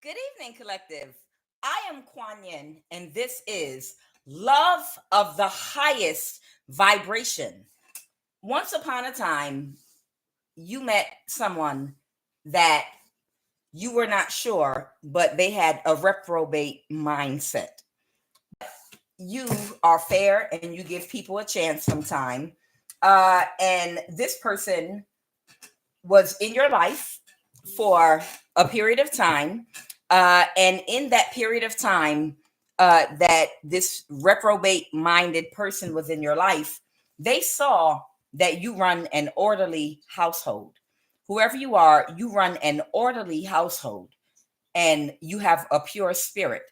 Good evening, collective. I am QUAN, and this is Love of the Highest Vibration. Once upon a time, you met someone that you were not sure, but they had a reprobate mindset. You are fair and you give people a chance sometime. And this person was in your life for a period of time. And in that period of time that this reprobate minded person was in your life, they saw that you run an orderly household. Whoever you are, you run an orderly household and you have a pure spirit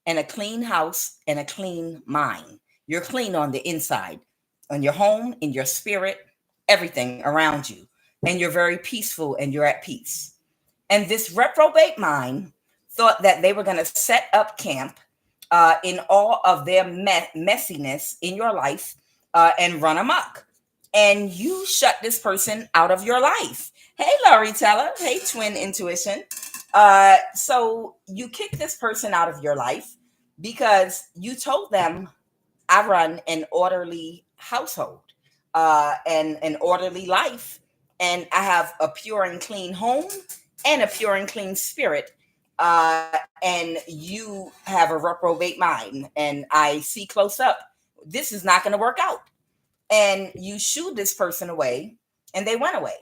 and a clean house and a clean mind. You're clean on the inside, on your home, in your spirit, everything around you. And you're very peaceful and you're at peace. And this reprobate mind thought that they were going to set up camp in all of their messiness in your life and run amok. And you shut this person out of your life. Hey, Laurie Teller. Hey, Twin Intuition. So you kick this person out of your life because you told them, I run an orderly household and an orderly life, and I have a pure and clean home and a pure and clean spirit. And you have a reprobate mind, and I see close up, this is not going to work out. And you shooed this person away, and they went away.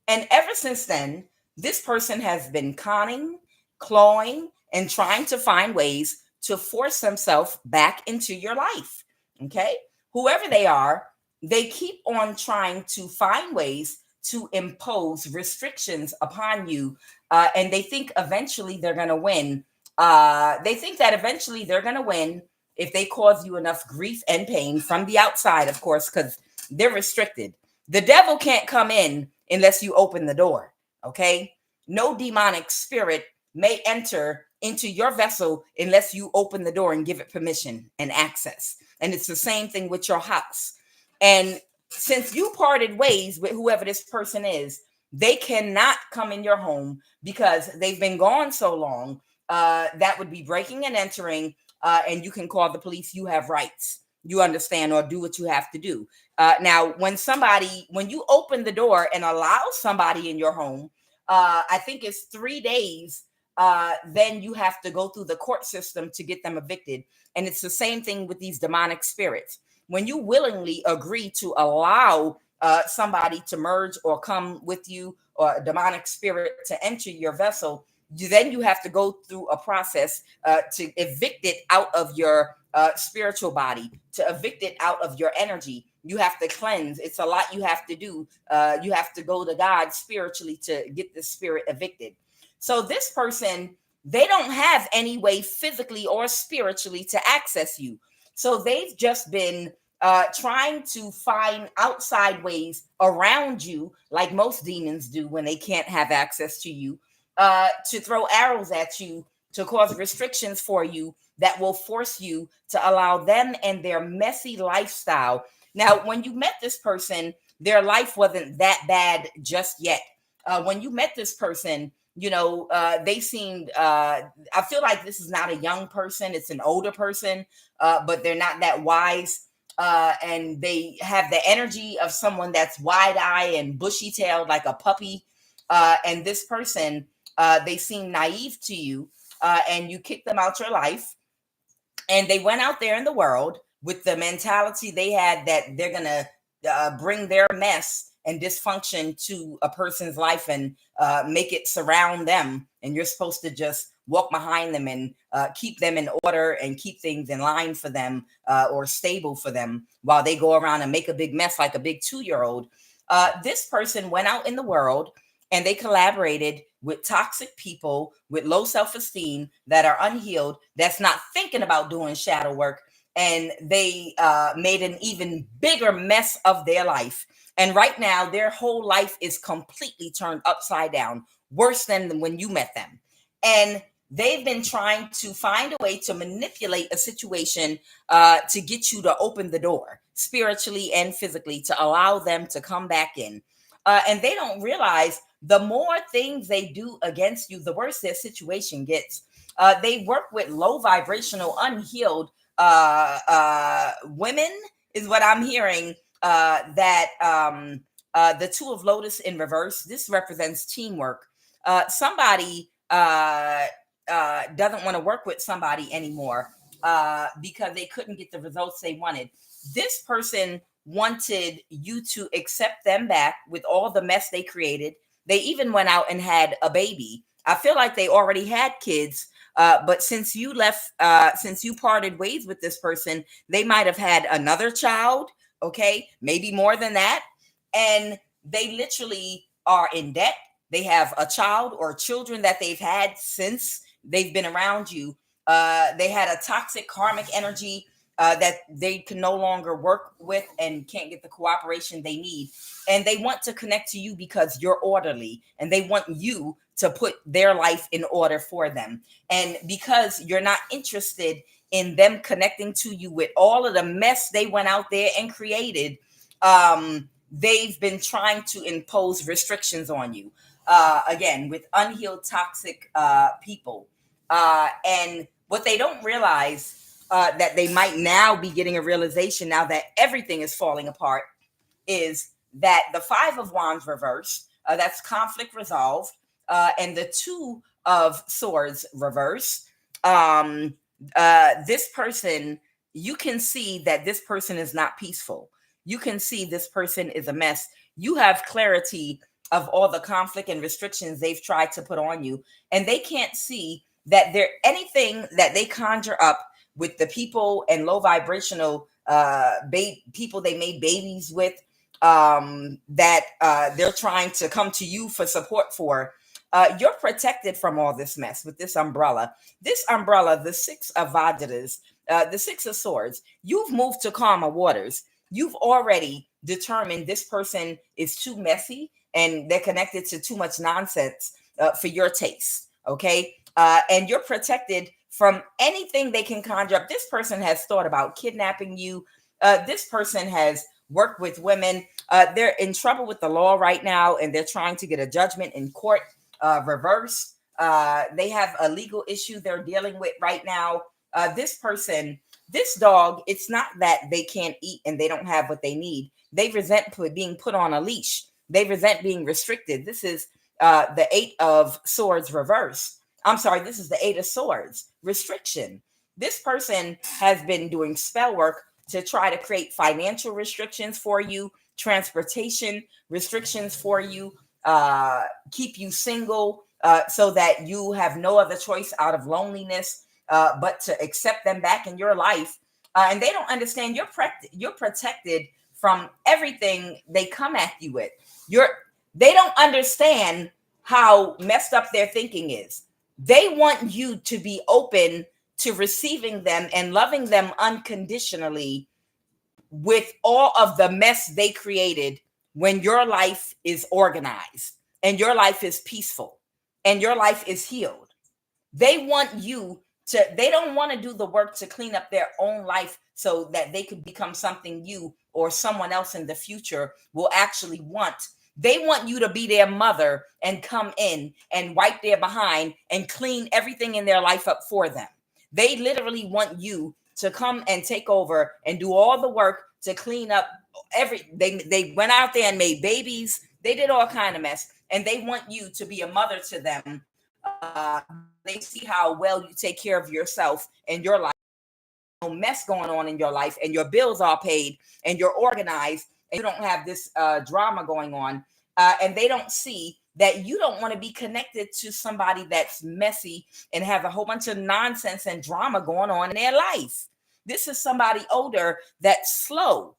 And ever since then, this person has been conning, clawing, and trying to find ways to force themselves back into your life. Okay? Whoever they are, they keep on trying to find ways to impose restrictions upon you. And they think eventually they're going to win. They think that eventually they're going to win if they cause you enough grief and pain from the outside, of course, because they're restricted. The devil can't come in unless you open the door. Okay? No demonic spirit may enter into your vessel unless you open the door and give it permission and access. And it's the same thing with your house. And since you parted ways with whoever this person is, they cannot come in your home because they've been gone so long. That would be breaking and entering, and you can call the police. You have rights. You understand, or do what you have to do. Now, when you open the door and allow somebody in your home, I think it's 3 days. Then you have to go through the court system to get them evicted. And it's the same thing with these demonic spirits. When you willingly agree to allow somebody to merge or come with you, or a demonic spirit to enter your vessel, then you have to go through a process to evict it out of your spiritual body, to evict it out of your energy. You have to cleanse. It's a lot you have to do. You have to go to God spiritually to get the spirit evicted. So this person, they don't have any way physically or spiritually to access you. So they've just been trying to find outside ways around you, like most demons do when they can't have access to you, to throw arrows at you, to cause restrictions for you that will force you to allow them and their messy lifestyle. Now, when you met this person, their life wasn't that bad just yet. When you met this person, they seemed, I feel like this is not a young person, it's an older person, but they're not that wise. And they have the energy of someone that's wide-eyed and bushy-tailed like a puppy. And this person, they seem naive to you, and you kicked them out your life. And they went out there in the world with the mentality they had that they're going to bring their mess and dysfunction to a person's life and make it surround them. And you're supposed to just walk behind them and keep them in order and keep things in line for them or stable for them while they go around and make a big mess like a big 2-year-old. This person went out in the world and they collaborated with toxic people with low self-esteem that are unhealed, that's not thinking about doing shadow work. And they made an even bigger mess of their life. And right now, their whole life is completely turned upside down, worse than when you met them. And they've been trying to find a way to manipulate a situation to get you to open the door spiritually and physically to allow them to come back in. And they don't realize the more things they do against you, the worse their situation gets. They work with low vibrational, unhealed women, is what I'm hearing. The Two of Lotus in reverse. This represents teamwork. Somebody doesn't want to work with somebody anymore because they couldn't get the results they wanted. This person wanted you to accept them back with all the mess they created. They even went out and had a baby. I feel like they already had kids, but since you left, since you parted ways with this person, they might have had another child, okay, maybe more than that. And they literally are in debt. They have a child or children that they've had since they've been around you. They had a toxic karmic energy that they can no longer work with and can't get the cooperation they need. And they want to connect to you because you're orderly and they want you to put their life in order for them. And because you're not interested in them connecting to you with all of the mess they went out there and created, they've been trying to impose restrictions on you. Again, with unhealed toxic people. And what they don't realize, that they might now be getting a realization now that everything is falling apart, is that the Five of Wands reverse, that's conflict resolved, and the Two of Swords reverse. This person, you can see that this person is not peaceful. You can see this person is a mess. You have clarity of all the conflict and restrictions they've tried to put on you, and they can't see that there anything that they conjure up with the people and low vibrational people they made babies with, that they're trying to come to you for support for. You're protected from all this mess with this umbrella. This umbrella, the Six of Vajras, the Six of Swords, you've moved to calmer waters. You've already determined this person is too messy and they're connected to too much nonsense for your taste. Okay. And you're protected from anything they can conjure up. This person has thought about kidnapping you. This person has worked with women. They're in trouble with the law right now, and they're trying to get a judgment in court, reverse. They have a legal issue they're dealing with right now. This person, this dog, it's not that they can't eat and they don't have what they need. They resent being put on a leash. They resent being restricted. This is the Eight of Swords reverse. I'm sorry, this is the Eight of Swords, restriction. This person has been doing spell work to try to create financial restrictions for you, transportation restrictions for you, keep you single, so that you have no other choice out of loneliness but to accept them back in your life. And they don't understand you're protected from everything they come at you with. They don't understand how messed up their thinking is. They want you to be open to receiving them and loving them unconditionally with all of the mess they created when your life is organized and your life is peaceful and your life is healed. They want you to, they don't want to do the work to clean up their own life so that they could become something you or someone else in the future will actually want. They want you to be their mother and come in and wipe their behind and clean everything in their life up for them. They literally want you to come and take over and do all the work to clean up they went out there and made babies. They did all kind of mess, and they want you to be a mother to them. They see how well you take care of yourself and your life. No mess going on in your life, and your bills are paid, and you're organized, and you don't have this drama going on. And they don't see that you don't want to be connected to somebody that's messy and have a whole bunch of nonsense and drama going on in their life. This is somebody older that's slow.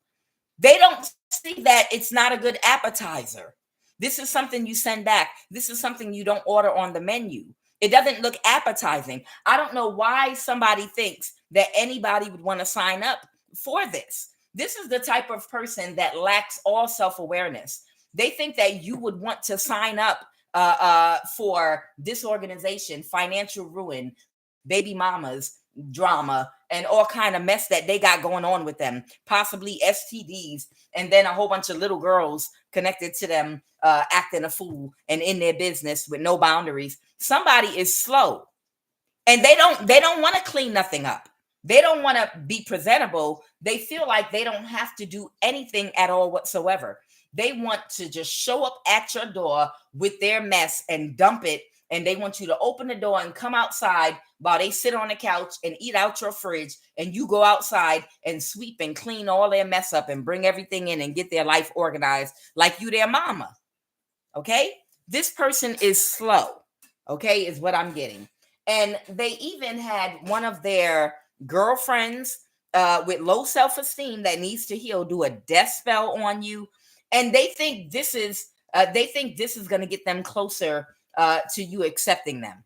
They don't see that it's not a good appetizer. This is something you send back. This is something you don't order on the menu. It doesn't look appetizing. I don't know why somebody thinks that anybody would want to sign up for this. This is the type of person that lacks all self-awareness. They think that you would want to sign up for disorganization, financial ruin, baby mamas, drama, and all kind of mess that they got going on with them, possibly STDs, and then a whole bunch of little girls connected to them acting a fool and in their business with no boundaries. Somebody is slow. And they don't want to clean nothing up. They don't want to be presentable. They feel like they don't have to do anything at all whatsoever. They want to just show up at your door with their mess and dump it, and they want you to open the door and come outside while they sit on the couch and eat out your fridge, and you go outside and sweep and clean all their mess up and bring everything in and get their life organized like you their mama. Okay? This person is slow. Okay, is what I'm getting. And they even had one of their girlfriends with low self-esteem that needs to heal do a death spell on you, and they think this is going to get them closer to you accepting them.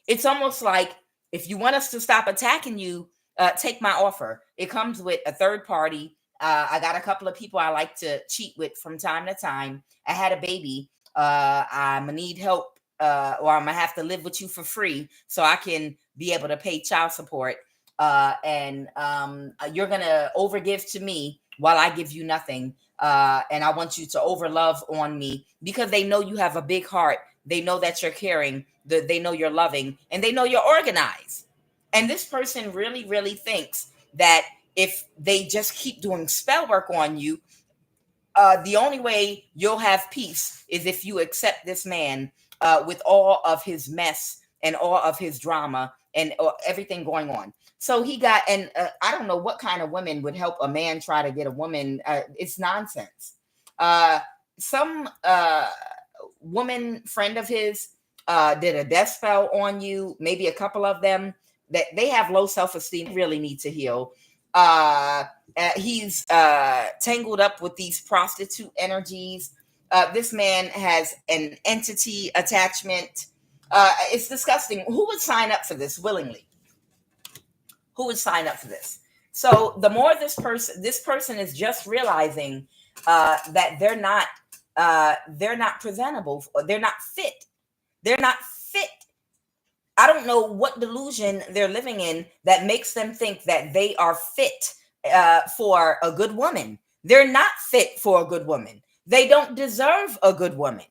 It's almost like, if you want us to stop attacking you, take my offer. It comes with a third party. I got a couple of people I like to cheat with from time to time. I had a baby. I'm gonna need help, or I'm gonna have to live with you for free so I can be able to pay child support. And you're gonna overgive to me while I give you nothing. And I want you to overlove on me, because they know you have a big heart. They know that you're caring. They know you're loving, and they know you're organized. And this person really, really thinks that if they just keep doing spell work on you, the only way you'll have peace is if you accept this man with all of his mess and all of his drama and everything going on. So he got, and I don't know what kind of women would help a man try to get a woman. It's nonsense. Some woman friend of his did a death spell on you, maybe a couple of them, that they have low self-esteem, really need to heal. He's tangled up with these prostitute energies. This man has an entity attachment. It's disgusting. Who would sign up for this willingly? Who would sign up for this? So the more this person is just realizing that they're not presentable, they're not fit. They're not fit. I don't know what delusion they're living in that makes them think that they are fit for a good woman. They're not fit for a good woman. They don't deserve a good woman.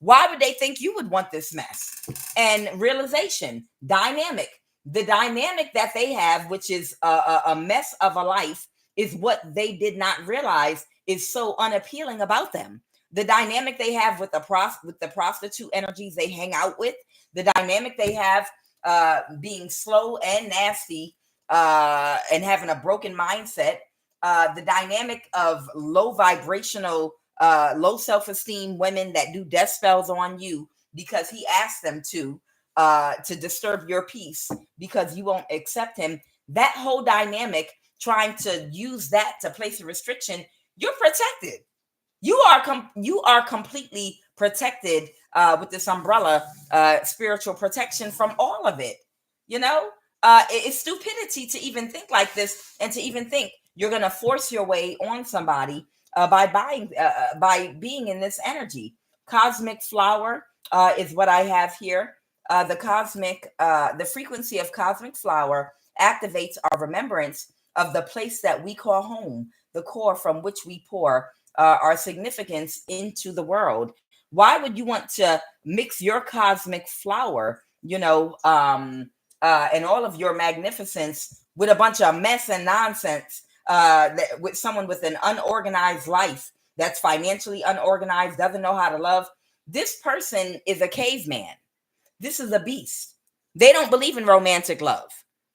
Why would they think you would want this mess? And realization, dynamic. The dynamic that they have, which is a mess of a life, is what they did not realize is so unappealing about them. The dynamic they have with the prostitute energies they hang out with, the dynamic they have being slow and nasty and having a broken mindset, the dynamic of low vibrational, low self-esteem women that do death spells on you because he asked them to disturb your peace because you won't accept him. That whole dynamic, trying to use that to place a restriction, you're protected. You are completely protected with this umbrella, spiritual protection from all of it. You know, it's stupidity to even think like this, and to even think you're going to force your way on somebody by being in this energy. Cosmic flower is what I have here. The frequency of cosmic flower activates our remembrance of the place that we call home, the core from which we pour our significance into the world. Why would you want to mix your cosmic flower, and all of your magnificence with a bunch of mess and nonsense, with someone with an unorganized life that's financially unorganized, doesn't know how to love? This person is a caveman. This is a beast. They don't believe in romantic love.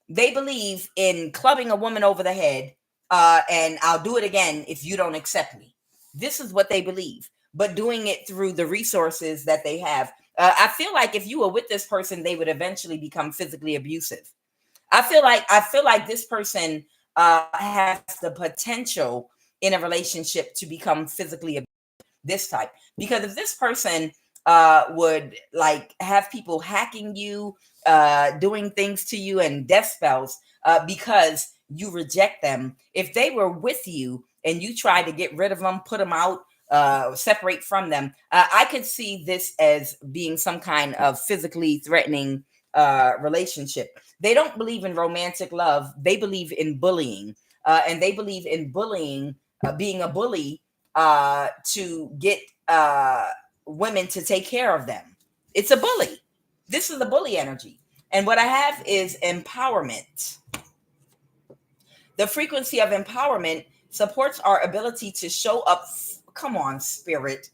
They believe in clubbing a woman over the head, and I'll do it again if you don't accept me. This is what they believe, but doing it through the resources that they have. I feel like if you were with this person, they would eventually become physically abusive. I feel like this person has the potential in a relationship to become physically abusive. This type, because if this person would like have people hacking you, doing things to you and death spells because you reject them, if they were with you and you try to get rid of them, put them out, separate from them, I could see this as being some kind of physically threatening relationship. They don't believe in romantic love. They believe in bullying, and they believe in bullying, being a bully to get women to take care of them. It's a bully. This is the bully energy. And what I have is empowerment. The frequency of empowerment supports our ability to show up. Come on, spirit.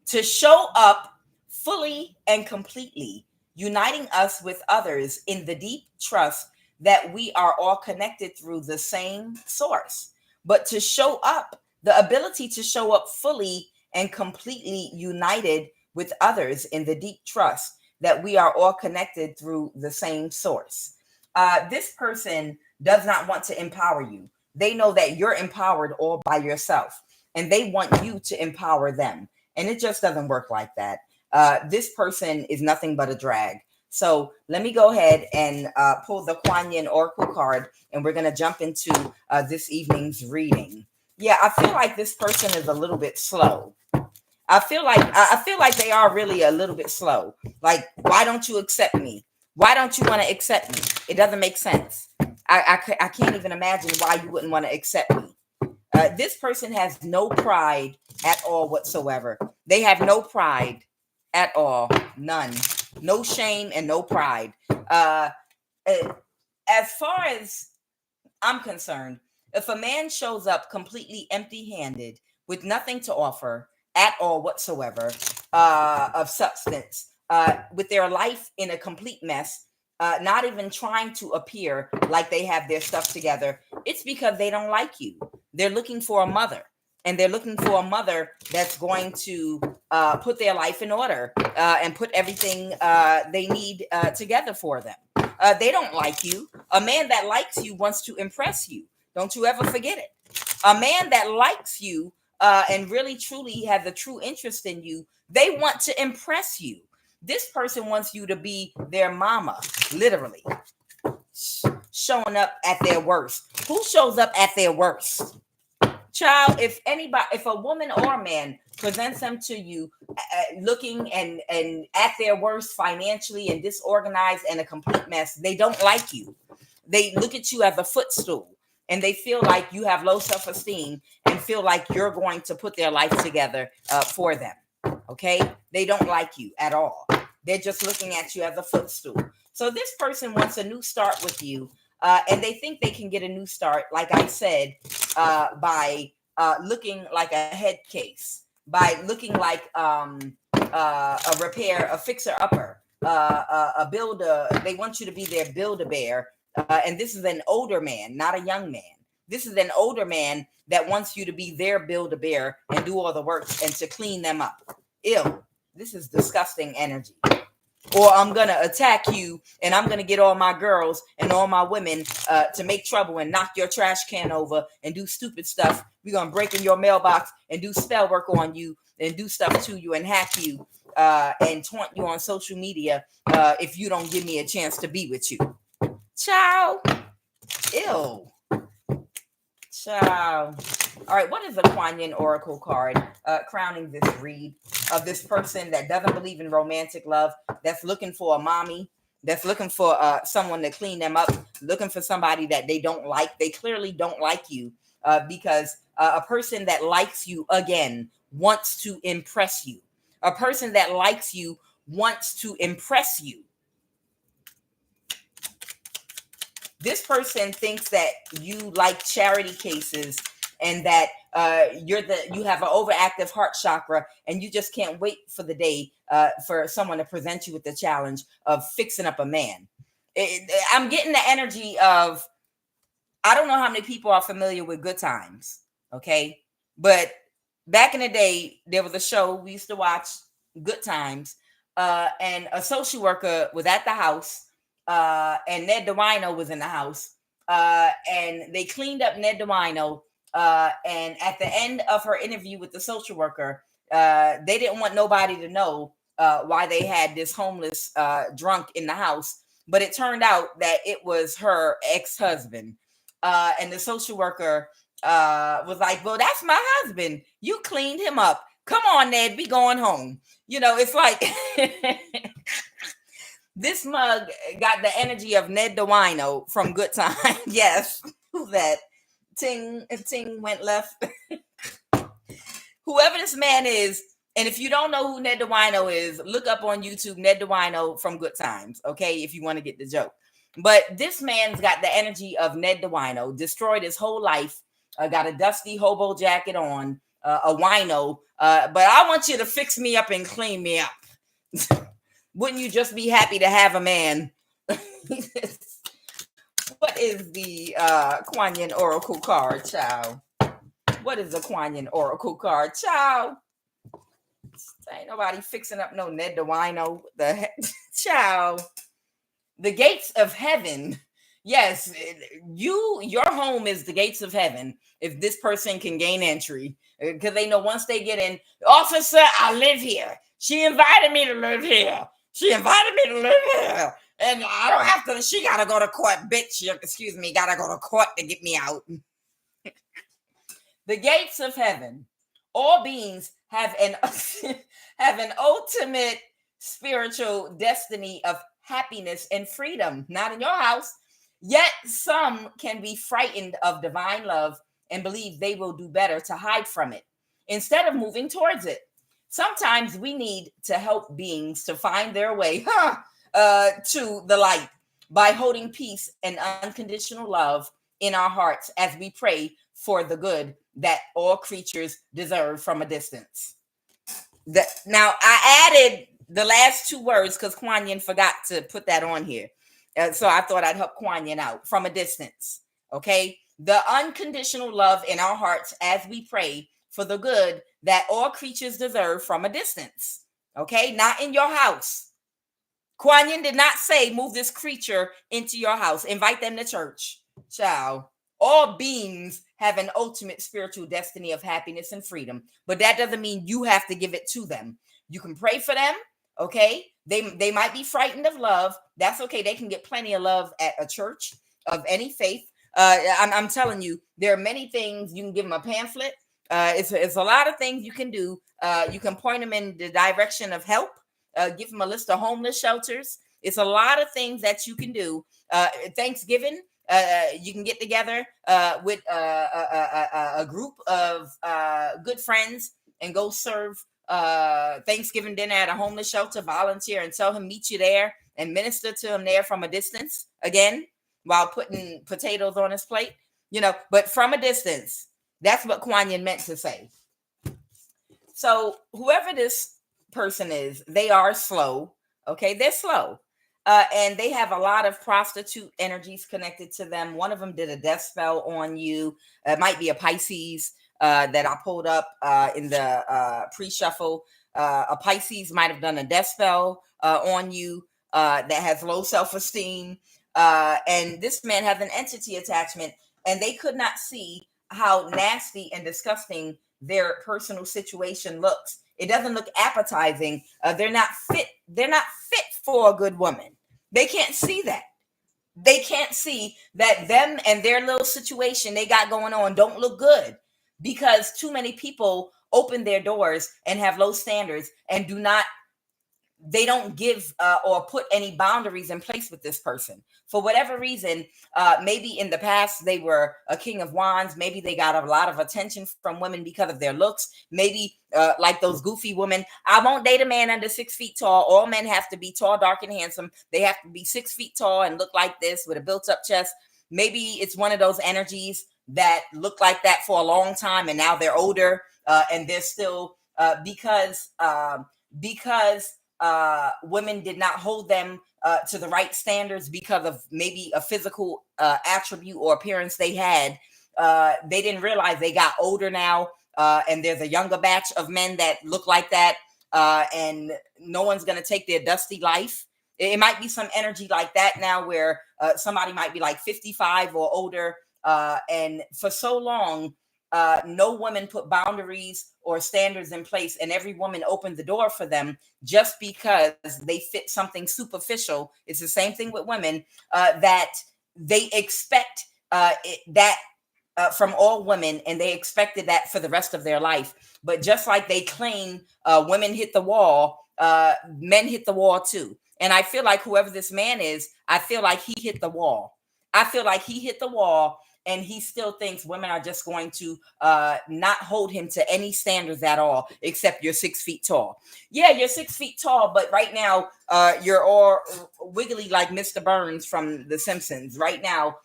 To show up fully and completely, uniting us with others in the deep trust that we are all connected through the same source. But to show up, the ability to show up fully and completely united with others in the deep trust that we are all connected through the same source. This person does not want to empower you. They know that you're empowered all by yourself, and they want you to empower them. And it just doesn't work like that. This person is nothing but a drag. So let me go ahead and pull the QUAN Yin Oracle card, and we're going to jump into this evening's reading. Yeah, I feel like this person is a little bit slow. I feel like they are really a little bit slow. Like, why don't you accept me? Why don't you want to accept me? It doesn't make sense. I can't even imagine why you wouldn't want to accept me. This person has no pride at all whatsoever. They have no pride at all. None. No shame and no pride. As far as I'm concerned, if a man shows up completely empty-handed with nothing to offer at all whatsoever of substance, with their life in a complete mess, not even trying to appear like they have their stuff together, it's because they don't like you. They're looking for a mother, and they're looking for a mother that's going to put their life in order and put everything they need together for them. They don't like you. A man that likes you wants to impress you. Don't you ever forget it. A man that likes you and really truly has a true interest in you, they want to impress you. This person wants you to be their mama, literally. Showing up at their worst. Who shows up at their worst? Child, if a woman or a man presents them to you looking and at their worst financially and disorganized and a complete mess, they don't like you. They look at you as a footstool, and they feel like you have low self-esteem and feel like you're going to put their life together for them. Okay? They don't like you at all. They're just looking at you as a footstool. So this person wants a new start with you. And they think they can get a new start, like I said, by looking like a head case, by looking like a repair, a fixer-upper, a builder. They want you to be their build-a-bear. And this is an older man, not a young man. This is an older man that wants you to be their build-a-bear and do all the work and to clean them up. Ew, this is disgusting energy. Or I'm going to attack you, and I'm going to get all my girls and all my women to make trouble and knock your trash can over and do stupid stuff. We're going to break in your mailbox and do spell work on you and do stuff to you and hack you and taunt you on social media if you don't give me a chance to be with you. Ciao. Ew. Ciao. All right, what is the QUAN Yin Oracle card crowning this read of this person that doesn't believe in romantic love, that's looking for a mommy, that's looking for someone to clean them up, looking for somebody that they don't like. They clearly don't like you because a person that likes you, again, wants to impress you. A person that likes you wants to impress you. This person thinks that you like charity cases and that you have an overactive heart chakra, and you just can't wait for the day for someone to present you with the challenge of fixing up a man. I'm getting the energy of, I don't know how many people are familiar with Good Times, okay? But back in the day, there was a show we used to watch, Good Times, and a social worker was at the house. And Ned Dwyno was in the house, and they cleaned up Ned Dwyno. And at the end of her interview with the social worker, they didn't want nobody to know why they had this homeless drunk in the house. But it turned out that it was her ex-husband. And the social worker was like, well, that's my husband. You cleaned him up. Come on, Ned, we going home. You know, it's like... This mug got the energy of Ned Dwyno from Good Time. Yes, that ting went left. Whoever this man is And if you don't know who Ned Dwyno is, look up on YouTube Ned Dwyno from Good Times, okay, if you want to get the joke. But this man's got the energy of Ned Dwyno, destroyed his whole life, got a dusty hobo jacket on, a wino, but I want you to fix me up and clean me up. Wouldn't you just be happy to have a man? What is the QUAN Yin Oracle card, child? What is the QUAN Yin Oracle card, child? Ain't nobody fixing up no Ned Dwyno. The child. The gates of heaven. Yes, your home is the gates of heaven. If this person can gain entry, because they know once they get in, officer, I live here. She invited me to live here. She invited me to live here. And I don't have to, she got to go to court, bitch. Excuse me, got to go to court to get me out. The gates of heaven. All beings have an ultimate spiritual destiny of happiness and freedom. Not in your house. Yet some can be frightened of divine love and believe they will do better to hide from it instead of moving towards it. Sometimes we need to help beings to find their way to the light by holding peace and unconditional love in our hearts as we pray for the good that all creatures deserve from a distance. Now, I added the last two words because QUAN Yin forgot to put that on here. So I thought I'd help QUAN Yin out. From a distance. Okay? The unconditional love in our hearts as we pray for the good that all creatures deserve from a distance. Okay? Not in your house. QUAN Yin did not say move this creature into your house. Invite them to church. Child. All beings have an ultimate spiritual destiny of happiness and freedom, but that doesn't mean you have to give it to them. You can pray for them, okay? They might be frightened of love. That's okay. They can get plenty of love at a church of any faith. I'm telling you, there are many things. You can give them a pamphlet. It's a lot of things you can do. You can point them in the direction of help. Give them a list of homeless shelters. It's a lot of things that you can do. Thanksgiving. You can get together with a group of good friends and go serve Thanksgiving dinner at a homeless shelter, volunteer and tell him meet you there and minister to him there from a distance again while putting potatoes on his plate, but from a distance. That's what QUAN Yin meant to say. So whoever this person is, they are slow. Okay, they're slow. And they have a lot of prostitute energies connected to them. One of them did a death spell on you. It might be a Pisces that I pulled up in the pre-shuffle. A Pisces might have done a death spell on you that has low self-esteem. And this man has an entity attachment, and they could not see how nasty and disgusting their personal situation looks. It doesn't look appetizing. They're not fit. They're not fit for a good woman. They can't see that. They can't see that them and their little situation they got going on don't look good because too many people open their doors and have low standards and they don't give or put any boundaries in place with this person. For whatever reason, maybe in the past they were a king of wands. Maybe they got a lot of attention from women because of their looks. Maybe like those goofy women. I won't date a man under 6 feet tall. All men have to be tall, dark, and handsome. They have to be 6 feet tall and look like this with a built-up chest. Maybe it's one of those energies that look like that for a long time and now they're older and they're still because women did not hold them to the right standards because of maybe a physical attribute or appearance they had. They didn't realize they got older now, and there's a younger batch of men that look like that, and no one's going to take their dusty life. It might be some energy like that now where somebody might be like 55 or older, and for so long, no woman put boundaries or standards in place, and every woman opened the door for them just because they fit something superficial. It's the same thing with women that they expect from all women, and they expected that for the rest of their life. But just like they claim women hit the wall, men hit the wall too. And I feel like whoever this man is, I feel like he hit the wall. I feel like he hit the wall. and he still thinks women are just going to not hold him to any standards at all, except you're 6 feet tall. Yeah, you're 6 feet tall, but right now you're all wiggly like Mr. Burns from The Simpsons. Right now,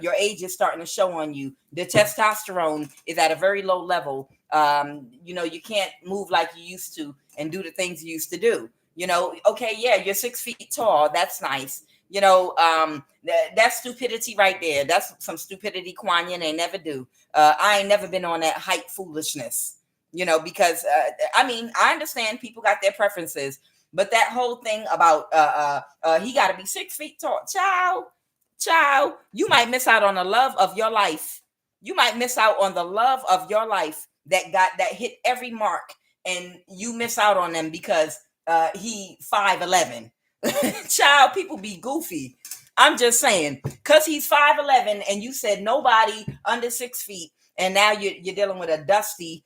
your age is starting to show on you. The testosterone is at a very low level. You can't move like you used to and do the things you used to do. Okay, yeah, you're 6 feet tall. That's nice. That's stupidity right there. That's some stupidity Kuan Yin ain't never do. I ain't never been on that height foolishness, because I understand people got their preferences, but that whole thing about he got to be 6 feet tall, child, you might miss out on the love of your life. You might miss out on the love of your life that hit every mark, and you miss out on them because he 5'11". Child, people be goofy. I'm just saying, because he's 5'11", and you said nobody under 6 feet, and now you're dealing with a dusty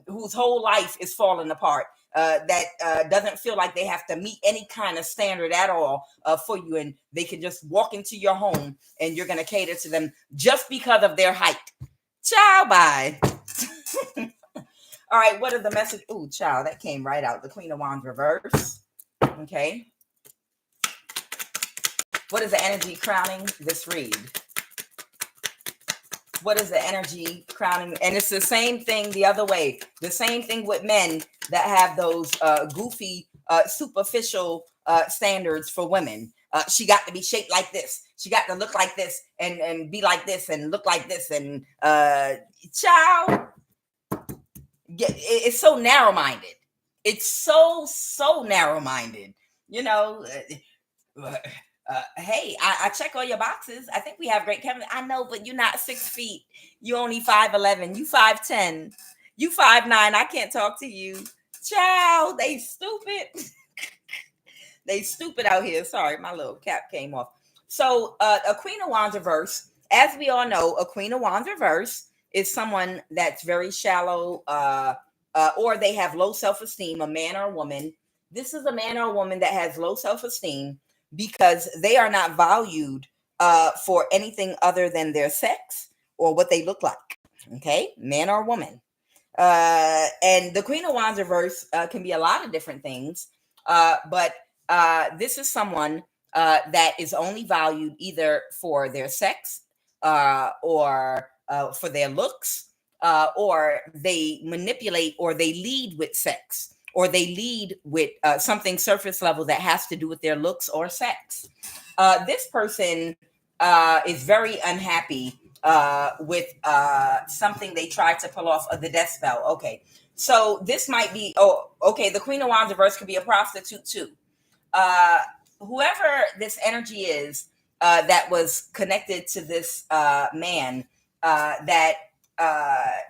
whose whole life is falling apart, that doesn't feel like they have to meet any kind of standard at all for you, and they can just walk into your home and you're going to cater to them just because of their height. Ciao, bye. All right, what are the message? Ooh, child, that came right out. The Queen of Wands reverse. Okay. What is the energy crowning this read? What is the energy crowning? And it's the same thing the other way. The same thing with men that have those goofy, superficial standards for women. She got to be shaped like this. She got to look like this and be like this and look like this. And child, it's so narrow-minded. It's so narrow-minded. Hey, I check all your boxes. I think we have great chemistry. I know, but you're not 6 feet. You only 5'11". You 5'10". You 5'9". I can't talk to you. Child, they stupid. They stupid out here. Sorry, my little cap came off. So a Queen of Wands reverse, as we all know, a Queen of Wands reverse is someone that's very shallow, or they have low self-esteem, a man or a woman. This is a man or a woman that has low self-esteem because they are not valued for anything other than their sex or what they look like. Okay, man or woman. And the Queen of Wands reverse can be a lot of different things, but this is someone that is only valued either for their sex or for their looks, or they manipulate or they lead with sex, or they lead with something surface level that has to do with their looks or sex. This person is very unhappy with something they tried to pull off of the death spell. Okay, so this might be, the Queen of Wands reverse could be a prostitute too. Whoever this energy is that was connected to this man, that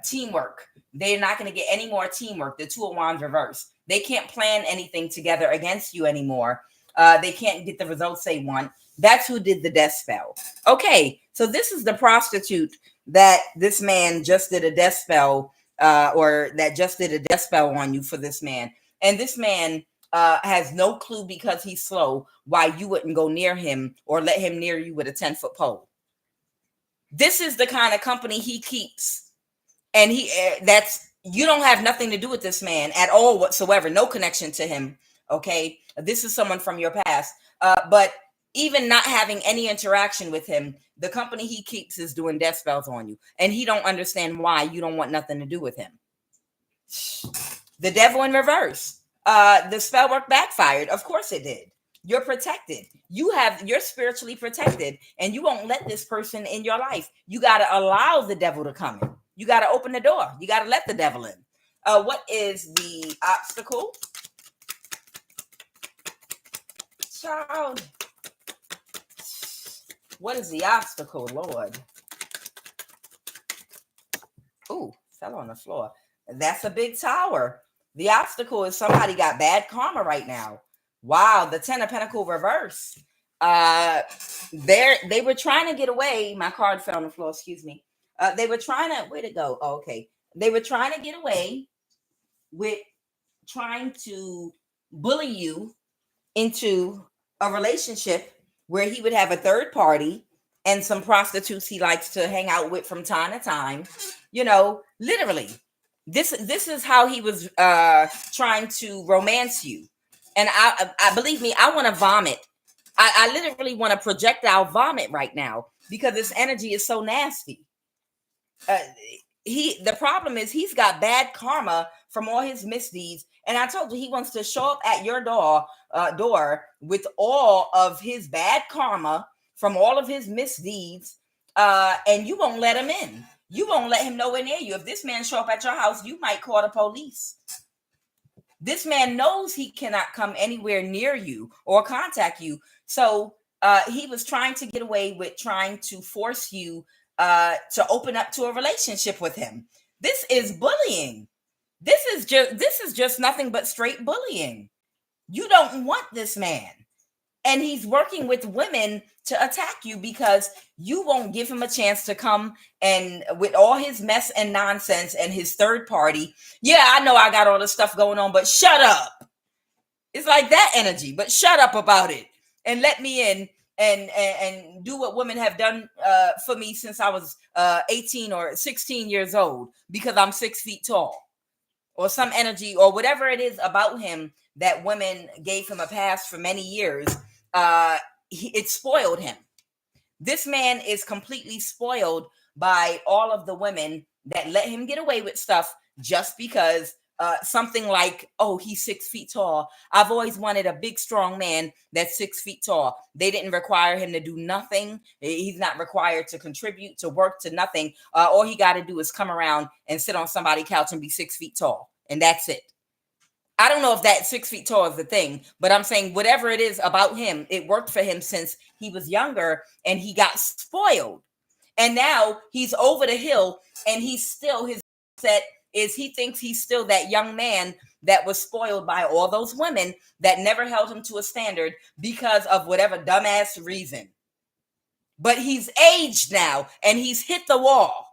teamwork, they're not going to get any more teamwork. The Two of Wands reverse. They can't plan anything together against you anymore. They can't get the results they want. That's who did the death spell. Okay, so this is the prostitute that this man just did a death spell, or that just did a death spell on you for this man. And this man has no clue, because he's slow, why you wouldn't go near him or let him near you with a 10-foot pole. This is the kind of company he keeps. And you don't have nothing to do with this man at all whatsoever. No connection to him. Okay. This is someone from your past. But even not having any interaction with him, the company he keeps is doing death spells on you. And he don't understand why you don't want nothing to do with him. The Devil in reverse. The spell work backfired. Of course it did. You're protected. You're spiritually protected, and you won't let this person in your life. You got to allow the devil to come in. You got to open the door. You got to let the devil in. What is the obstacle? Child. What is the obstacle, Lord? Ooh, fell on the floor. That's a big tower. The obstacle is somebody got bad karma right now. Wow, the 10 of Pentacles reverse. They were trying to get away. My card fell on the floor, excuse me. They were trying to, where'd it go? Oh, okay. They were trying to get away with trying to bully you into a relationship where he would have a third party and some prostitutes he likes to hang out with from time to time. You know, literally, this is how he was trying to romance you. And I believe me, I want to vomit. I literally want to projectile vomit right now because this energy is so nasty. Uh, the problem is he's got bad karma from all his misdeeds, and I told you he wants to show up at your door with all of his bad karma from all of his misdeeds, and you won't let him in. You won't let him nowhere near you. If this man show up at your house, you might call the police. This man knows he cannot come anywhere near you or contact you. So he was trying to get away with trying to force you to open up to a relationship with him. This is bullying. This is just nothing but straight bullying. You don't want this man. And he's working with women to attack you because you won't give him a chance to come and with all his mess and nonsense and his third party. Yeah, I know I got all this stuff going on, but shut up. It's like that energy, but shut up about it and let me in and do what women have done for me since I was 18 or 16 years old because I'm 6 feet tall, or some energy or whatever it is about him that women gave him a pass for many years. It spoiled him. This man is completely spoiled by all of the women that let him get away with stuff just because something like, oh, he's 6 feet tall. I've always wanted a big, strong man that's 6 feet tall. They didn't require him to do nothing. He's not required to contribute, to work, to nothing. All he got to do is come around and sit on somebody's couch and be 6 feet tall. And that's it. I don't know if that 6 feet tall is the thing, but I'm saying whatever it is about him, it worked for him since he was younger and he got spoiled. And now he's over the hill and he's still, his set is he thinks he's still that young man that was spoiled by all those women that never held him to a standard because of whatever dumbass reason. But he's aged now and he's hit the wall.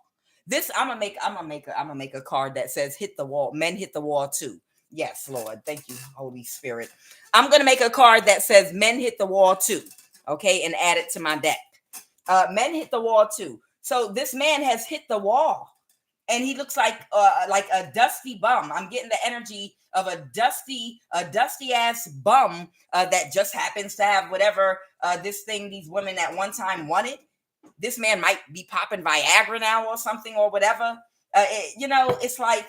This I'm gonna make a card that says hit the wall. Men hit the wall too. Yes, Lord. Thank you, Holy Spirit. I'm going to make a card that says men hit the wall too. Okay. And add it to my deck. Men hit the wall too. So this man has hit the wall and he looks like a dusty bum. I'm getting the energy of a dusty ass bum that just happens to have whatever this thing these women at one time wanted. This man might be popping Viagra now or something or whatever. It's like,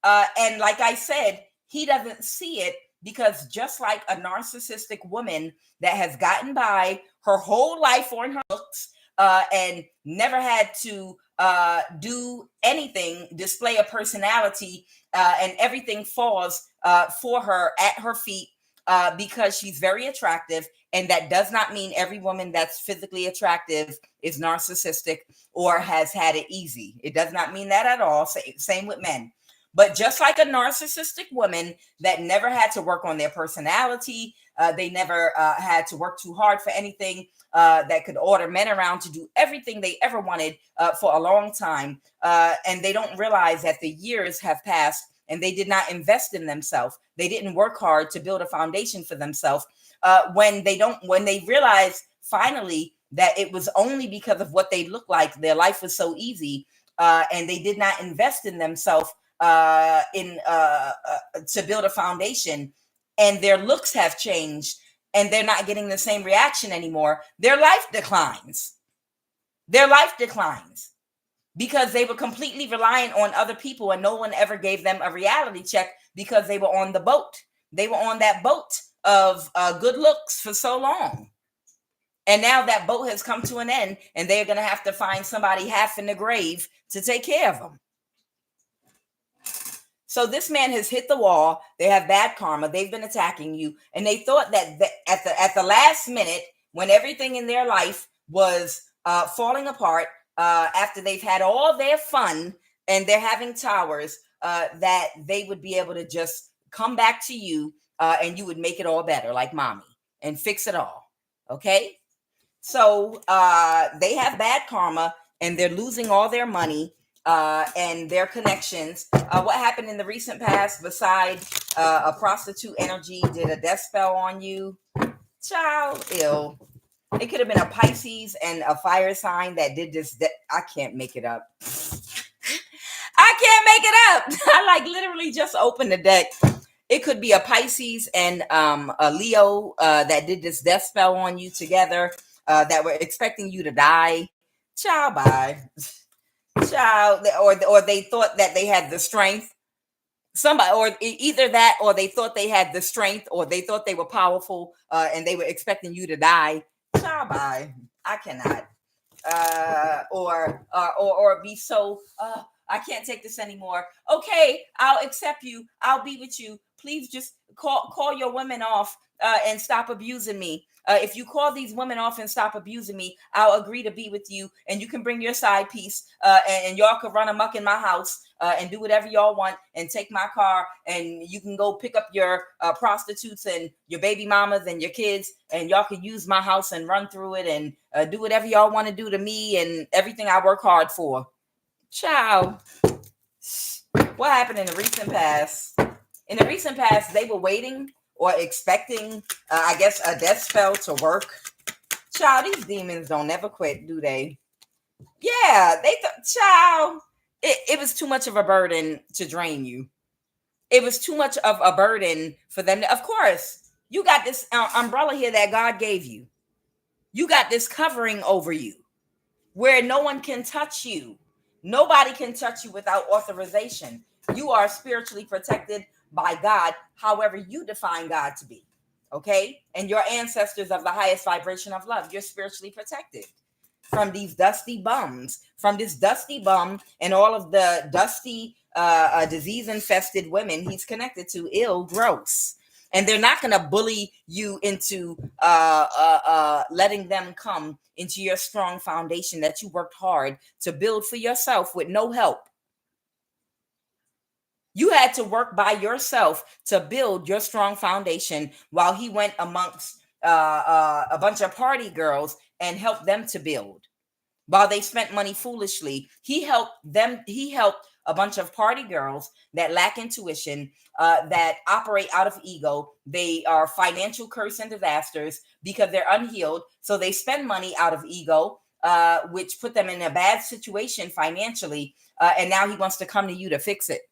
and like I said, he doesn't see it because just like a narcissistic woman that has gotten by her whole life on her looks and never had to do anything, display a personality, and everything falls for her at her feet because she's very attractive. And that does not mean every woman that's physically attractive is narcissistic or has had it easy. It does not mean that at all. Same with men. But just like a narcissistic woman that never had to work on their personality, they never had to work too hard for anything, that could order men around to do everything they ever wanted for a long time. And they don't realize that the years have passed and they did not invest in themselves. They didn't work hard to build a foundation for themselves. When they realize finally that it was only because of what they looked like, their life was so easy, and they did not invest in themselves to build a foundation, and their looks have changed and they're not getting the same reaction anymore, their life declines because they were completely reliant on other people and no one ever gave them a reality check because they were on the boat. They were on that boat of good looks for so long. And now that boat has come to an end and they're going to have to find somebody half in the grave to take care of them. So this man has hit the wall. They have bad karma. They've been attacking you. And they thought that at the last minute, when everything in their life was falling apart, after they've had all their fun and they're having towers, that they would be able to just come back to you and you would make it all better, like mommy, and fix it all. Okay? So they have bad karma and they're losing all their money. And their connections. What happened in the recent past besides a prostitute energy did a death spell on you? Child, ill. It could have been a Pisces and a fire sign that did this. That I can't make it up. I can't make it up. I like literally just opened the deck. It could be a Pisces and a Leo that did this death spell on you together, that were expecting you to die. Ciao, bye. Ciao. Or they thought that they had the strength. Somebody, or either that, or they thought they had the strength, or they thought they were powerful, and they were expecting you to die. Ciao, bye. I cannot. Or be so. I can't take this anymore. Okay, I'll accept you. I'll be with you. Please just call your women off and stop abusing me. If you call these women off and stop abusing me, I'll agree to be with you, and you can bring your side piece, and y'all can run amok in my house and do whatever y'all want, and take my car, and you can go pick up your prostitutes and your baby mamas and your kids, and y'all can use my house and run through it and do whatever y'all want to do to me and everything I work hard for. Ciao. What happened in the recent past? In the recent past, they were waiting or expecting, I guess, a death spell to work. Child, these demons don't never quit, do they? Yeah, child. It was too much of a burden to drain you. It was too much of a burden for them. Of course, you got this umbrella here that God gave you. You got this covering over you where no one can touch you. Nobody can touch you without authorization. You are spiritually protected by God, however you define God to be. Okay? And your ancestors of the highest vibration of love, you're spiritually protected from these dusty bums, from this dusty bum and all of the dusty, disease-infested women he's connected to, ill, gross. And they're not going to bully you into letting them come into your strong foundation that you worked hard to build for yourself with no help. You had to work by yourself to build your strong foundation while he went amongst a bunch of party girls and helped them to build. While they spent money foolishly, he helped them. He helped a bunch of party girls that lack intuition, that operate out of ego. They are financial curse and disasters because they're unhealed. So they spend money out of ego, which put them in a bad situation financially. And now he wants to come to you to fix it.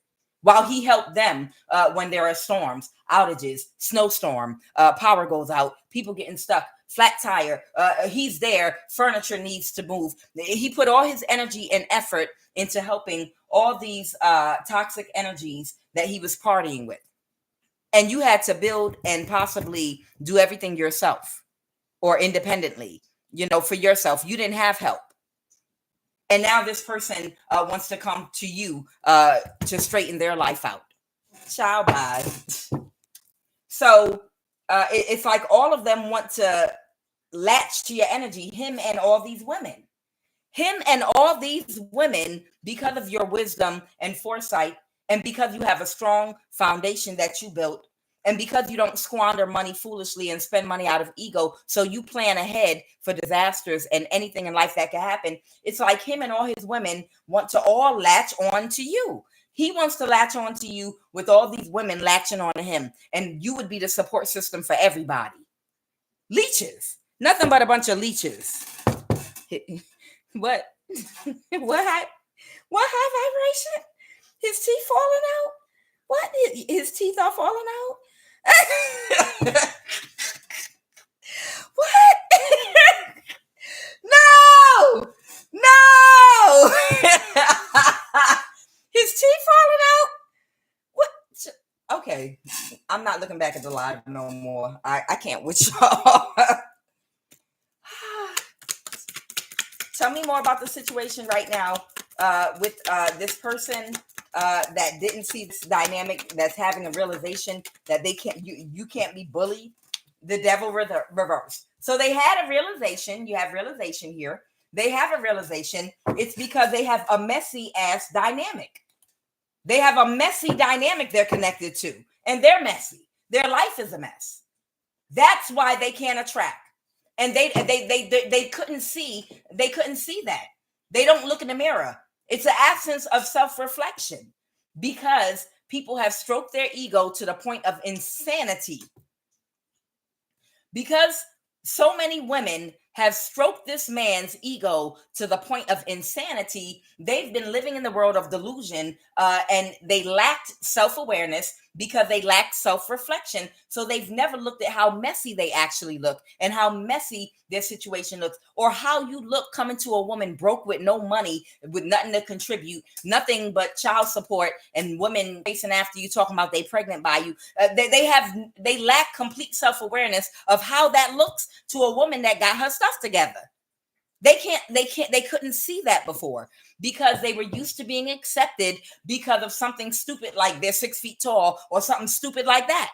While he helped them when there are storms, outages, snowstorm, power goes out, people getting stuck, flat tire, he's there, furniture needs to move. He put all his energy and effort into helping all these toxic energies that he was partying with. And you had to build and possibly do everything yourself or independently, for yourself. You didn't have help. And now this person wants to come to you to straighten their life out. Ciao, bye. So it's like all of them want to latch to your energy, him and all these women. Him and all these women, because of your wisdom and foresight, and because you have a strong foundation that you built, and because you don't squander money foolishly and spend money out of ego, so you plan ahead for disasters and anything in life that can happen. It's like him and all his women want to all latch on to you. He wants to latch on to you with all these women latching on to him. And you would be the support system for everybody. Leeches. Nothing but a bunch of leeches. What? What high vibration? His teeth falling out? What? His teeth are falling out? What? No! His teeth falling out? What? Okay, I'm not looking back at the live no more. I can't with y'all. Tell me more about the situation right now with this person that didn't see this dynamic, that's having a realization that they can't, you can't be bullied. The devil reverse. So they had a realization. You have realization here. They have a realization. It's because they have a messy ass dynamic. They have a messy dynamic they're connected to, and they're messy. Their life is a mess. That's why they can't attract. And they couldn't see. They couldn't see that. They don't look in the mirror. It's an absence of self-reflection because people have stroked their ego to the point of insanity. Because so many women have stroked this man's ego to the point of insanity. They've been living in the world of delusion, and they lacked self-awareness because they lacked self-reflection. So they've never looked at how messy they actually look and how messy their situation looks, or how you look coming to a woman broke with no money, with nothing to contribute, nothing but child support, and women chasing after you talking about they pregnant by you. They lack complete self-awareness of how that looks to a woman that got her stuff together. They couldn't see that before because they were used to being accepted because of something stupid like they're 6 feet tall or something stupid like that.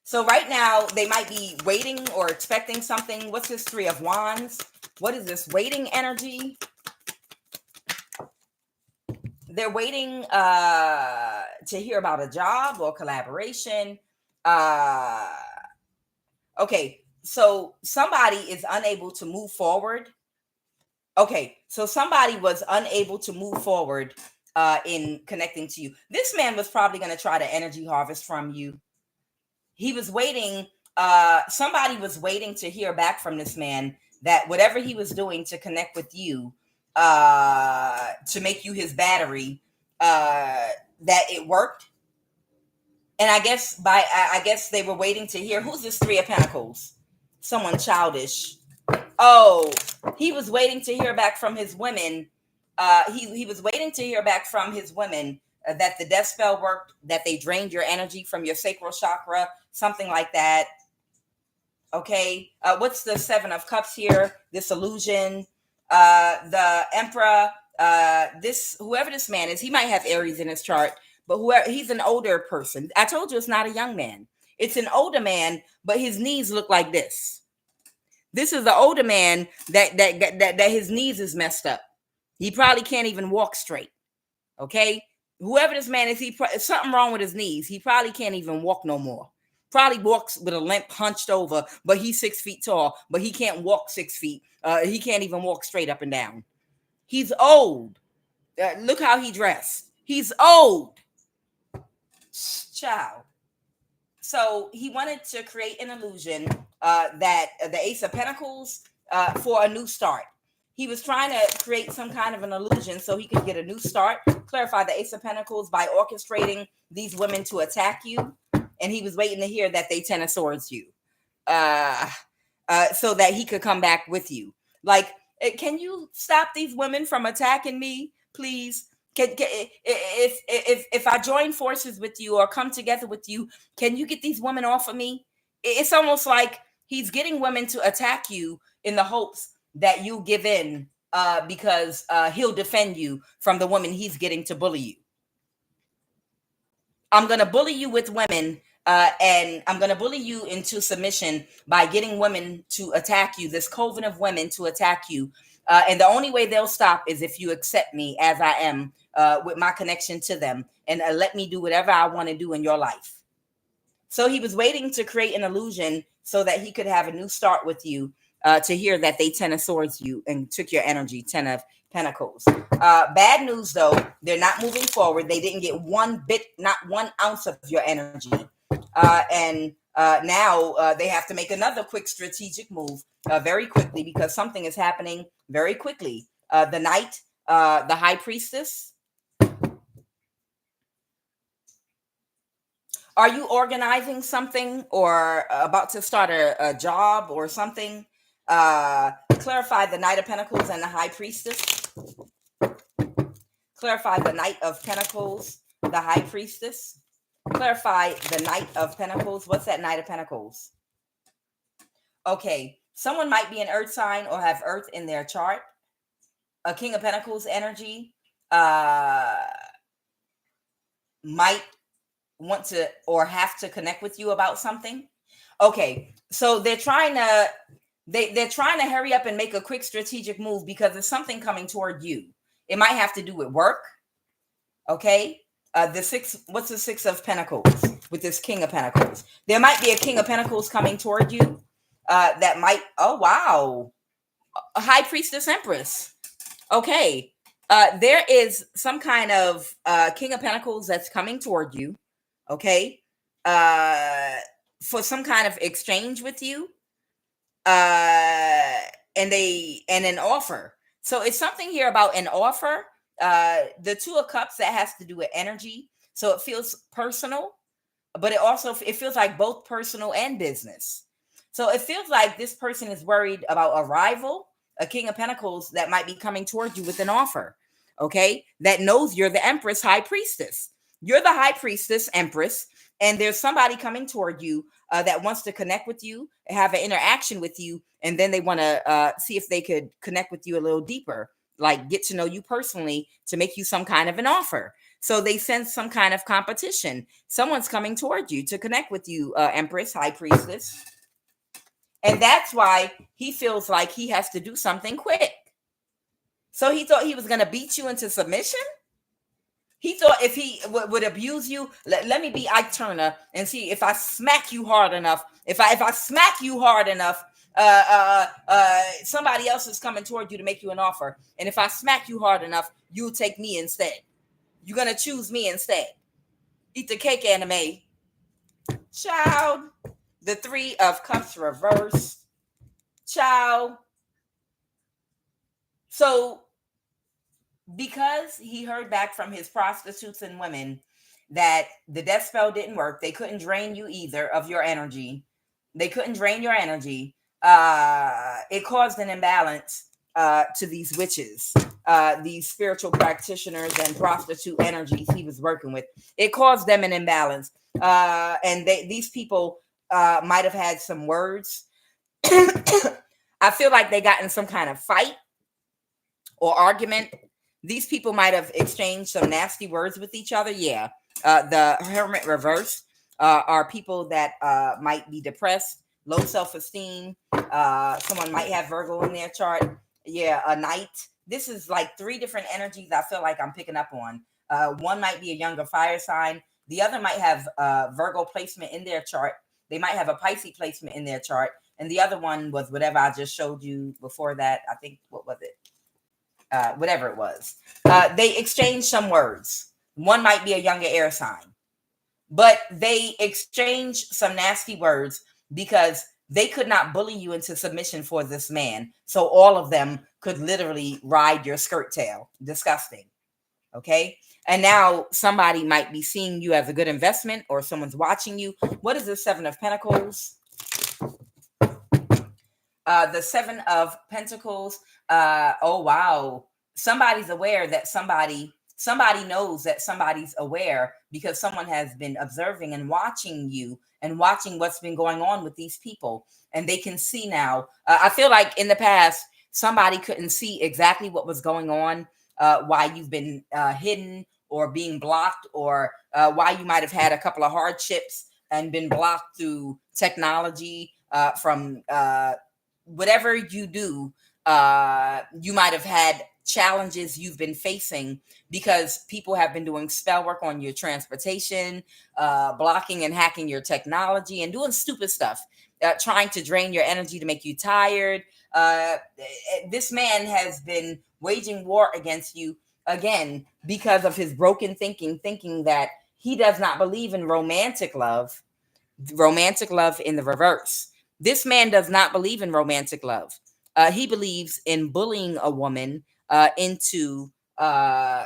So right now they might be waiting or expecting something. What's this 3 of Wands? What is this waiting energy? They're waiting to hear about a job or collaboration. Okay, so somebody is unable to move forward. Okay, so somebody was unable to move forward in connecting to you. This man was probably going to try to energy harvest from you. He was waiting. Somebody was waiting to hear back from this man that whatever he was doing to connect with you, to make you his battery, that it worked. And I guess they were waiting to hear, who's this 3 of Pentacles? Someone childish. Oh, he was waiting to hear back from his women. He was waiting to hear back from his women that the death spell worked, that they drained your energy from your sacral chakra, something like that. Okay, what's the 7 of Cups here? This illusion, the Emperor. Whoever this man is, he might have Aries in his chart, but he's an older person. I told you it's not a young man. It's an older man, but his knees look like this. This is the older man that his knees is messed up. He probably can't even walk straight. Okay, whoever this man is, something wrong with his knees. He probably can't even walk no more. Probably walks with a limp, hunched over, but he's 6 feet tall, but he can't walk 6 feet. He can't even walk straight up and down. He's old. Look how he dressed. He's old. Child. So he wanted to create an illusion that the Ace of Pentacles for a new start. He was trying to create some kind of an illusion so he could get a new start. Clarify the Ace of Pentacles by orchestrating these women to attack you. And he was waiting to hear that they 10 of Swords you. So that he could come back with you. Like, can you stop these women from attacking me, please? If I join forces with you or come together with you, can you get these women off of me? It's almost like he's getting women to attack you in the hopes that you give in, because he'll defend you from the woman he's getting to bully you. I'm going to bully you with women, and I'm going to bully you into submission by getting women to attack you, this coven of women to attack you. And the only way they'll stop is if you accept me as I am, with my connection to them, and let me do whatever I want to do in your life. So he was waiting to create an illusion so that he could have a new start with you, to hear that they 10 of Swords you and took your energy, 10 of Pentacles. Bad news though, they're not moving forward. They didn't get one bit, not 1 ounce of your energy. And now they have to make another quick strategic move very quickly, because something is happening very quickly. The Knight, the High Priestess. Are you organizing something or about to start a job or something? Clarify the Knight of Pentacles and the High Priestess. Clarify the Knight of Pentacles, the High Priestess. Clarify the Knight of Pentacles. What's that Knight of Pentacles? Okay, someone might be an earth sign or have earth in their chart. A King of Pentacles energy might want to or have to connect with you about something. Okay, so they're trying to hurry up and make a quick strategic move because there's something coming toward you. It might have to do with work. Okay, what's the 6 of Pentacles with this King of Pentacles? There might be a King of Pentacles coming toward you. That might, oh wow, a High Priestess Empress. Okay, there is some kind of King of Pentacles that's coming toward you. Okay, for some kind of exchange with you, uh and an offer. So it's something here about an offer. The Two of Cups, that has to do with energy, so it feels personal, but it feels like both personal and business. So it feels like this person is worried about a rival, a King of Pentacles, that might be coming towards you with an offer. Okay, that knows you're the Empress, High Priestess. You're the High Priestess, Empress, and there's somebody coming toward you that wants to connect with you, have an interaction with you, and then they want to see if they could connect with you a little deeper, like get to know you personally to make you some kind of an offer. So they sense some kind of competition. Someone's coming toward you to connect with you, Empress, High Priestess. And that's why he feels like he has to do something quick. So he thought he was going to beat you into submission. He thought if he would abuse you, let me be Ike Turner and see if I smack you hard enough. If I smack you hard enough, somebody else is coming toward you to make you an offer. And if I smack you hard enough, you'll take me instead. You're going to choose me instead. Eat the cake, anime. Child. The Three of Cups reverse. Child. So because he heard back from his prostitutes and women that the death spell didn't work, they couldn't drain you either of your energy. They couldn't drain your energy. It caused an imbalance to these witches, these spiritual practitioners and prostitute energies he was working with. It caused them an imbalance. And these people might have had some words. I feel like they got in some kind of fight or argument. These people might have exchanged some nasty words with each other. Yeah. The Hermit reverse are people that might be depressed, low self-esteem. Someone might have Virgo in their chart. Yeah, a Knight. This is like three different energies I feel like I'm picking up on. One might be a younger fire sign. The other might have Virgo placement in their chart. They might have a Pisces placement in their chart. And the other one was whatever I just showed you before that. I think, what was it? Whatever it was. They exchanged some words. One might be a younger air sign. But they exchanged some nasty words because they could not bully you into submission for this man. So all of them could literally ride your skirt tail. Disgusting. Okay. And now somebody might be seeing you as a good investment, or someone's watching you. What is the Seven of Pentacles? The Seven of Pentacles. Oh, wow. Somebody's aware that somebody knows that somebody's aware, because someone has been observing and watching you and watching what's been going on with these people. And they can see now. I feel like in the past, somebody couldn't see exactly what was going on, why you've been hidden or being blocked, or why you might have had a couple of hardships and been blocked through technology from whatever you do. You might have had challenges you've been facing because people have been doing spell work on your transportation, blocking and hacking your technology, and doing stupid stuff, trying to drain your energy to make you tired. This man has been waging war against you again because of his broken thinking that he does not believe in romantic love in the reverse. This man does not believe in romantic love. He believes in bullying a woman into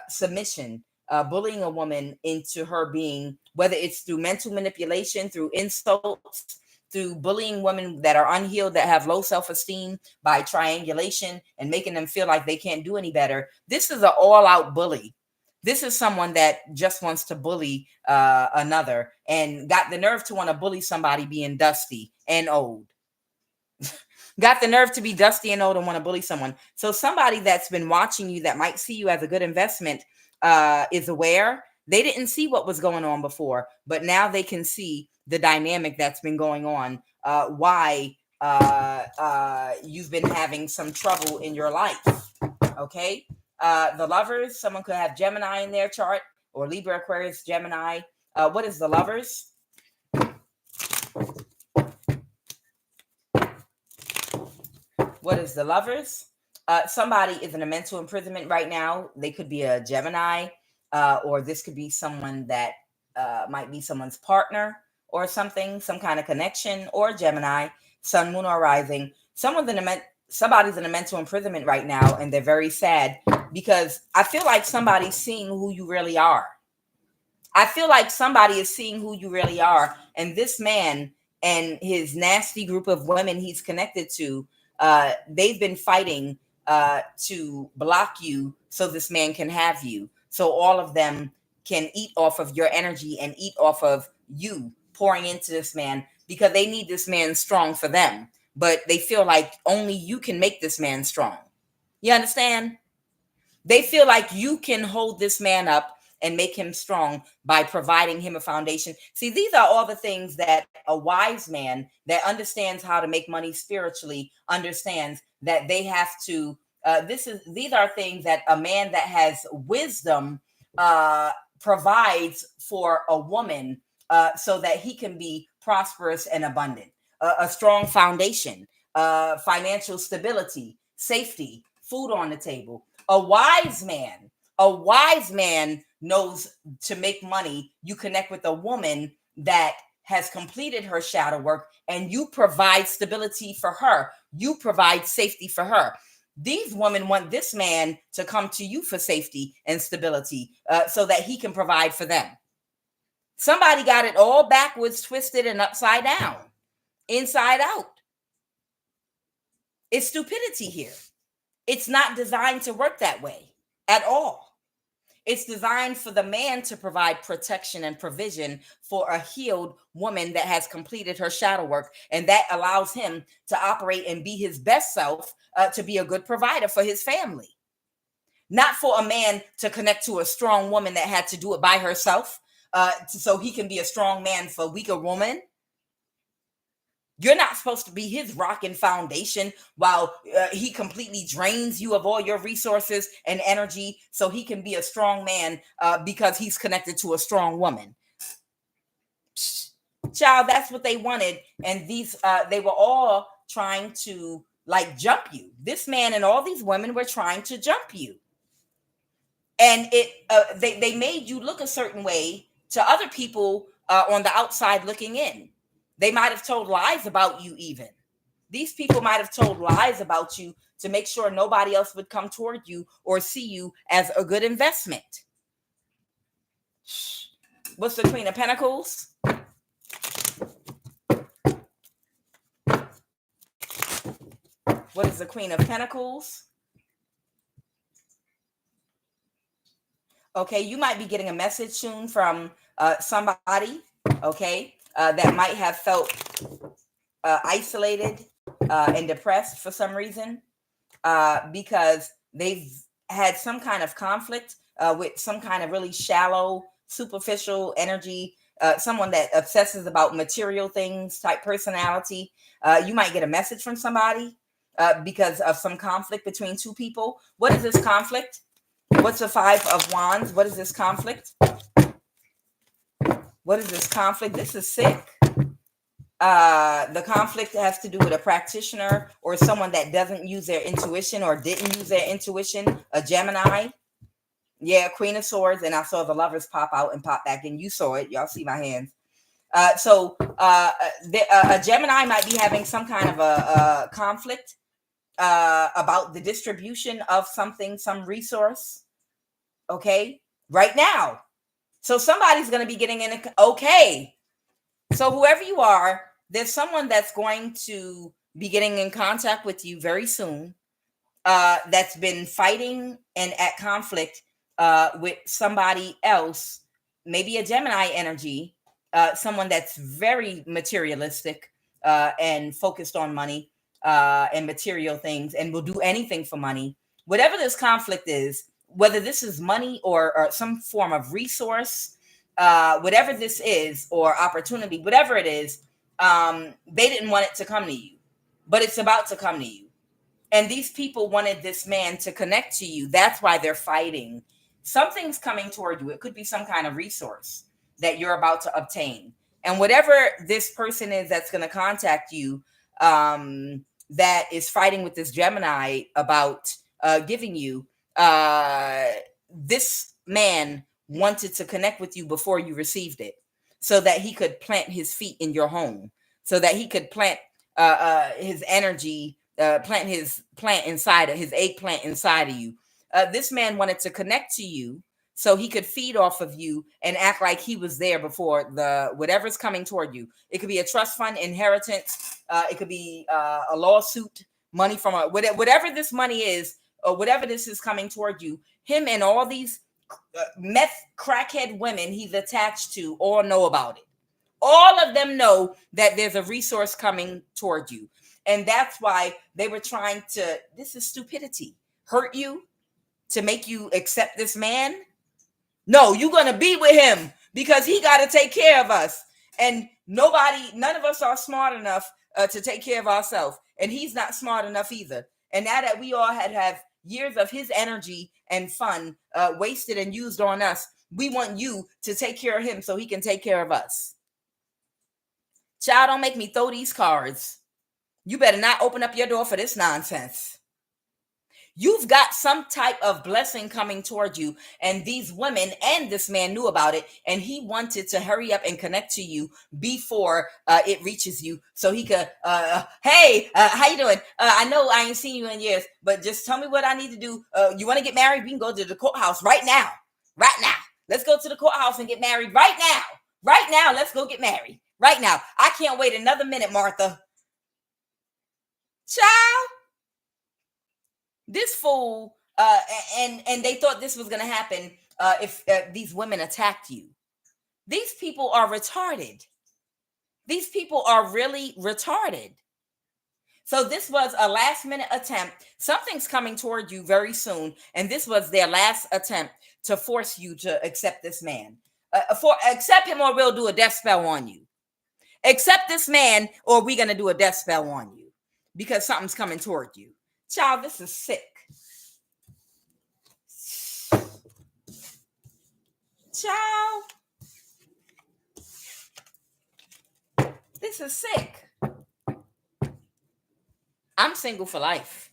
submission, bullying a woman into her being, whether it's through mental manipulation, through insults, through bullying women that are unhealed, that have low self-esteem, by triangulation and making them feel like they can't do any better. This is an all-out bully. This is someone that just wants to bully another, and got the nerve to want to bully somebody being dusty and old. Got the nerve to be dusty and old and want to bully someone. So somebody that's been watching you, that might see you as a good investment, is aware. They didn't see what was going on before, but now they can see the dynamic that's been going on, why you've been having some trouble in your life. Okay. The Lovers, someone could have Gemini in their chart, or Libra, Aquarius, Gemini. What is the Lovers? What is the Lovers? Somebody is in a mental imprisonment right now. They could be a Gemini, or this could be someone that might be someone's partner, or something, some kind of connection, or Gemini, sun, moon, or rising. Somebody's in a mental imprisonment right now, and they're very sad because I feel like somebody's seeing who you really are. I feel like somebody is seeing who you really are. And this man and his nasty group of women he's connected to, they've been fighting to block you so this man can have you. So all of them can eat off of your energy and eat off of you pouring into this man because they need this man strong for them. But they feel like only you can make this man strong. You understand? They feel like you can hold this man up and make him strong by providing him a foundation. See, these are all the things that a wise man that understands how to make money spiritually understands that they have to. These are things that a man that has wisdom provides for a woman so that he can be prosperous and abundant. A strong foundation, financial stability, safety, food on the table. A wise man knows to make money. You connect with a woman that has completed her shadow work and you provide stability for her. You provide safety for her. These women want this man to come to you for safety and stability so that he can provide for them. Somebody got it all backwards, twisted, and upside down, inside out. It's stupidity here. It's not designed to work that way at all. It's designed for the man to provide protection and provision for a healed woman that has completed her shadow work. And that allows him to operate and be his best self, to be a good provider for his family. Not for a man to connect to a strong woman that had to do it by herself, so he can be a strong man for a weaker woman. You're not supposed to be his rock and foundation while he completely drains you of all your resources and energy so he can be a strong man because he's connected to a strong woman. Child, that's what they wanted. And they were all trying to like jump you. This man and all these women were trying to jump you. And they made you look a certain way to other people on the outside looking in. They might have told lies about you even. These people might have told lies about you to make sure nobody else would come toward you or see you as a good investment. What's the Queen of Pentacles? What is the Queen of Pentacles? Okay, you might be getting a message soon from somebody, okay, that might have felt isolated and depressed for some reason because they've had some kind of conflict with some kind of really shallow, superficial energy, someone that obsesses about material things type personality. You might get a message from somebody because of some conflict between two people. What is this conflict? What's the Five of Wands? What is this conflict? What is this conflict? This is sick. The conflict has to do with a practitioner or someone that doesn't use their intuition or didn't use their intuition. A Gemini. Yeah, Queen of Swords. And I saw the Lovers pop out and pop back in. You saw it. Y'all see my hands. So a Gemini might be having some kind of a conflict about the distribution of something, some resource. Okay, right now. So somebody's going to be getting in. Okay. So whoever you are, there's someone that's going to be getting in contact with you very soon that's been fighting and at conflict with somebody else, maybe a Gemini energy, someone that's very materialistic and focused on money and material things and will do anything for money. Whatever this conflict is, whether this is money or some form of resource, whatever this is, or opportunity, whatever it is, they didn't want it to come to you, but it's about to come to you. And these people wanted this man to connect to you. That's why they're fighting. Something's coming toward you. It could be some kind of resource that you're about to obtain. And whatever this person is that's going to contact you, that is fighting with this Gemini about giving you, this man wanted to connect with you before you received it. so that he could plant his feet in your home, so that he could plant his energy, plant his plant inside of his eggplant inside of you. This man wanted to connect to you so he could feed off of you and act like he was there before the whatever's coming toward you. It could be a trust fund, inheritance. It could be a lawsuit, money from a whatever this money is, or whatever this is coming toward you. Him and all these meth crackhead women he's attached to all know about it. All of them know that there's a resource coming toward you. And that's why they were trying to, this is stupidity, hurt you to make you accept this man. No, you're going to be with him because he got to take care of us. And none of us are smart enough to take care of ourselves. And he's not smart enough either. And now that we all have years of his energy and fun wasted and used on us, we want you to take care of him so he can take care of us. Child, don't make me throw these cards. You better not open up your door for this nonsense. You've got some type of blessing coming toward you, and these women and this man knew about it, and he wanted to hurry up and connect to you before it reaches you, so he could, hey, how you doing? I know I ain't seen you in years, but just tell me what I need to do. You want to get married? We can go to the courthouse right now. Right now. Let's go to the courthouse and get married right now. Right now, let's go get married. Right now. I can't wait another minute, Martha. Child. This fool, and they thought this was going to happen if these women attacked you. These people are retarded. These people are really retarded. So this was a last minute attempt. Something's coming toward you very soon, and this was their last attempt to force you to accept this man. Accept him or we'll do a death spell on you. Accept this man or we're going to do a death spell on you because something's coming toward you. Child, this is sick. Child, this is sick. I'm single for life.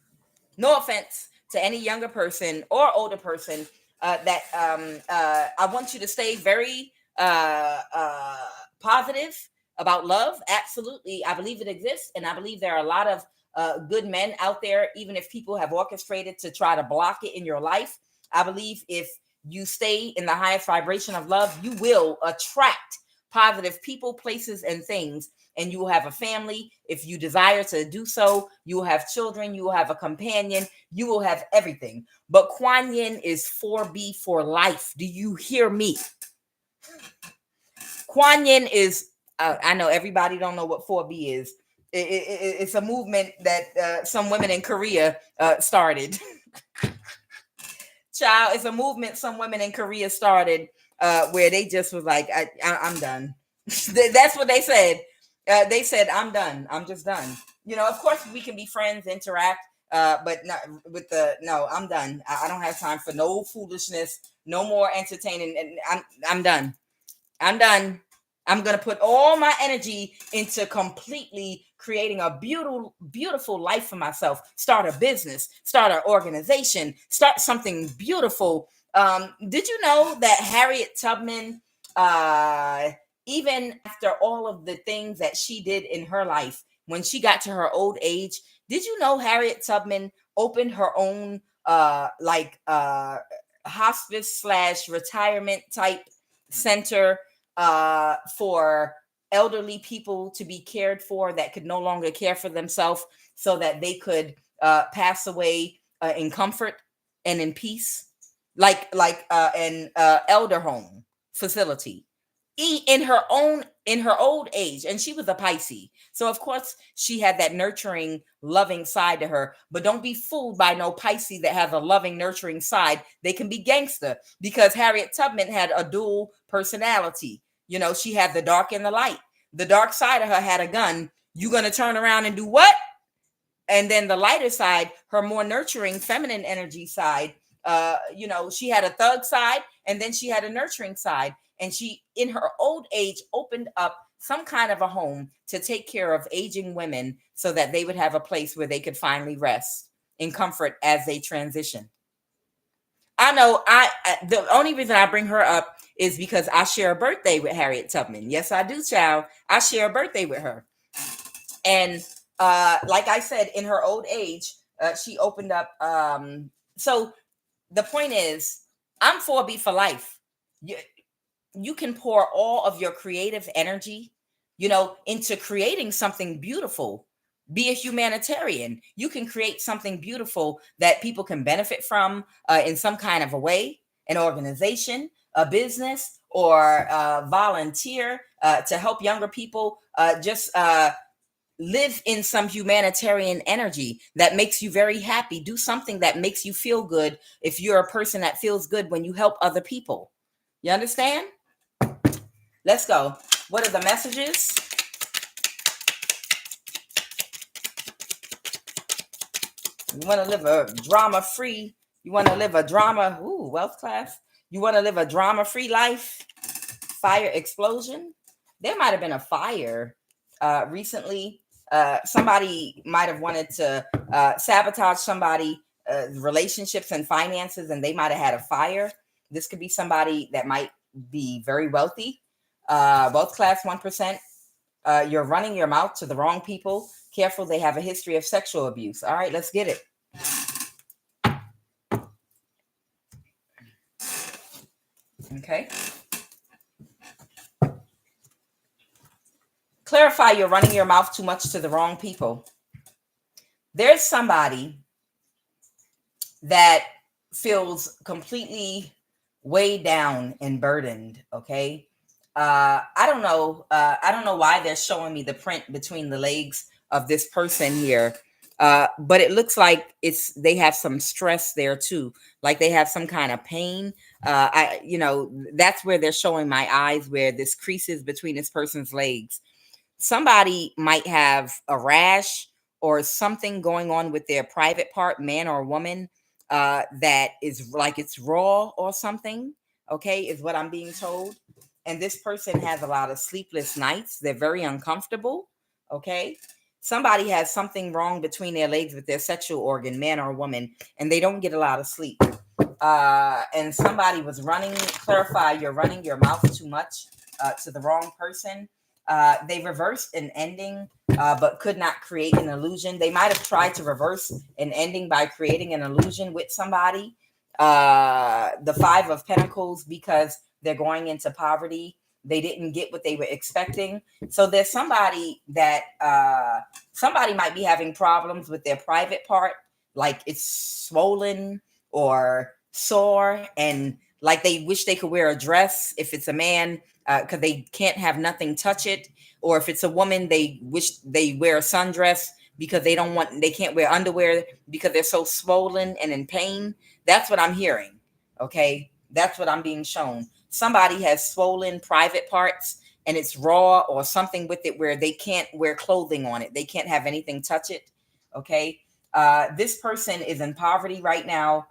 No offense to any younger person or older person that I want you to stay very positive about love. Absolutely. I believe it exists, and I believe there are a lot of good men out there, even if people have orchestrated to try to block it in your life. I believe if you stay in the highest vibration of love, you will attract positive people, places, and things, and you will have a family. If you desire to do so, you will have children, you will have a companion, you will have everything. But Kuan Yin is 4B for life. Do you hear me? Kuan Yin is, I know everybody don't know what 4B is. It's a movement that some women in Korea started. Child, it's a movement some women in Korea started where they just was like, I'm done. That's what they said. They said, I'm done. I'm just done. You know, of course we can be friends, interact, but not with no, I'm done. I don't have time for no foolishness, no more entertaining. And I'm done. I'm done. I'm going to put all my energy into completely creating a beautiful, beautiful life for myself. Start a business, start an organization, start something beautiful. Did you know that Harriet Tubman, even after all of the things that she did in her life, when she got to her old age, did you know Harriet Tubman opened her own hospice / retirement type center for elderly people to be cared for that could no longer care for themselves, so that they could pass away in comfort and in peace, like an elder home facility in her old age. And she was a Pisces, so of course she had that nurturing, loving side to her. But don't be fooled by no Pisces that has a loving, nurturing side. They can be gangster, because Harriet Tubman had a dual personality. You know, she had the dark and the light. The dark side of her had a gun. You gonna turn around and do what? And then the lighter side, her more nurturing, feminine energy side, she had a thug side, and then she had a nurturing side. And she, in her old age, opened up some kind of a home to take care of aging women so that they would have a place where they could finally rest in comfort as they transition. I know. The only reason I bring her up is because I share a birthday with Harriet Tubman. Yes, I do, child. I share a birthday with her, and like I said, in her old age, she opened up. So the point is, I'm 4B for life. You can pour all of your creative energy, into creating something beautiful. Be a humanitarian. You can create something beautiful that people can benefit from, in some kind of a way, an organization, a business, or volunteer to help younger people just live in some humanitarian energy that makes you very happy. Do something that makes you feel good if you're a person that feels good when you help other people. You understand? Let's go. What are the messages? You want to live a drama free. You want to live a drama. Ooh, wealth class. You want to live a drama free life. Fire explosion. There might have been a fire recently. Somebody might have wanted to sabotage somebody, relationships and finances, and they might have had a fire. This could be somebody that might be very wealthy. Wealth class 1%. You're running your mouth to the wrong people. Careful, they have a history of sexual abuse. All right, let's get it. Okay. Clarify, you're running your mouth too much to the wrong people. There's somebody that feels completely weighed down and burdened. Okay. I don't know. I don't know why they're showing me the print between the legs of this person here. But it looks like they have some stress there too. Like they have some kind of pain. That's where they're showing my eyes, where this creases between this person's legs. Somebody might have a rash or something going on with their private part, man or woman, that is like it's raw or something. Okay, is what I'm being told. And this person has a lot of sleepless nights. They're very uncomfortable. Okay. Somebody has something wrong between their legs with their sexual organ, man or woman, and they don't get a lot of sleep. And somebody was clarify, you're running your mouth too much to the wrong person. They reversed an ending, but could not create an illusion. They might have tried to reverse an ending by creating an illusion with somebody. The 5 of Pentacles, because they're going into poverty. They didn't get what they were expecting. So there's somebody that somebody might be having problems with their private part, like it's swollen or sore, and like they wish they could wear a dress if it's a man, because they can't have nothing touch it. Or if it's a woman, they wish they wear a sundress because they can't wear underwear because they're so swollen and in pain. That's what I'm hearing. Okay. That's what I'm being shown. Somebody has swollen private parts and it's raw or something with it where they can't wear clothing on it. They can't have anything touch it. Okay. This person is in poverty right now.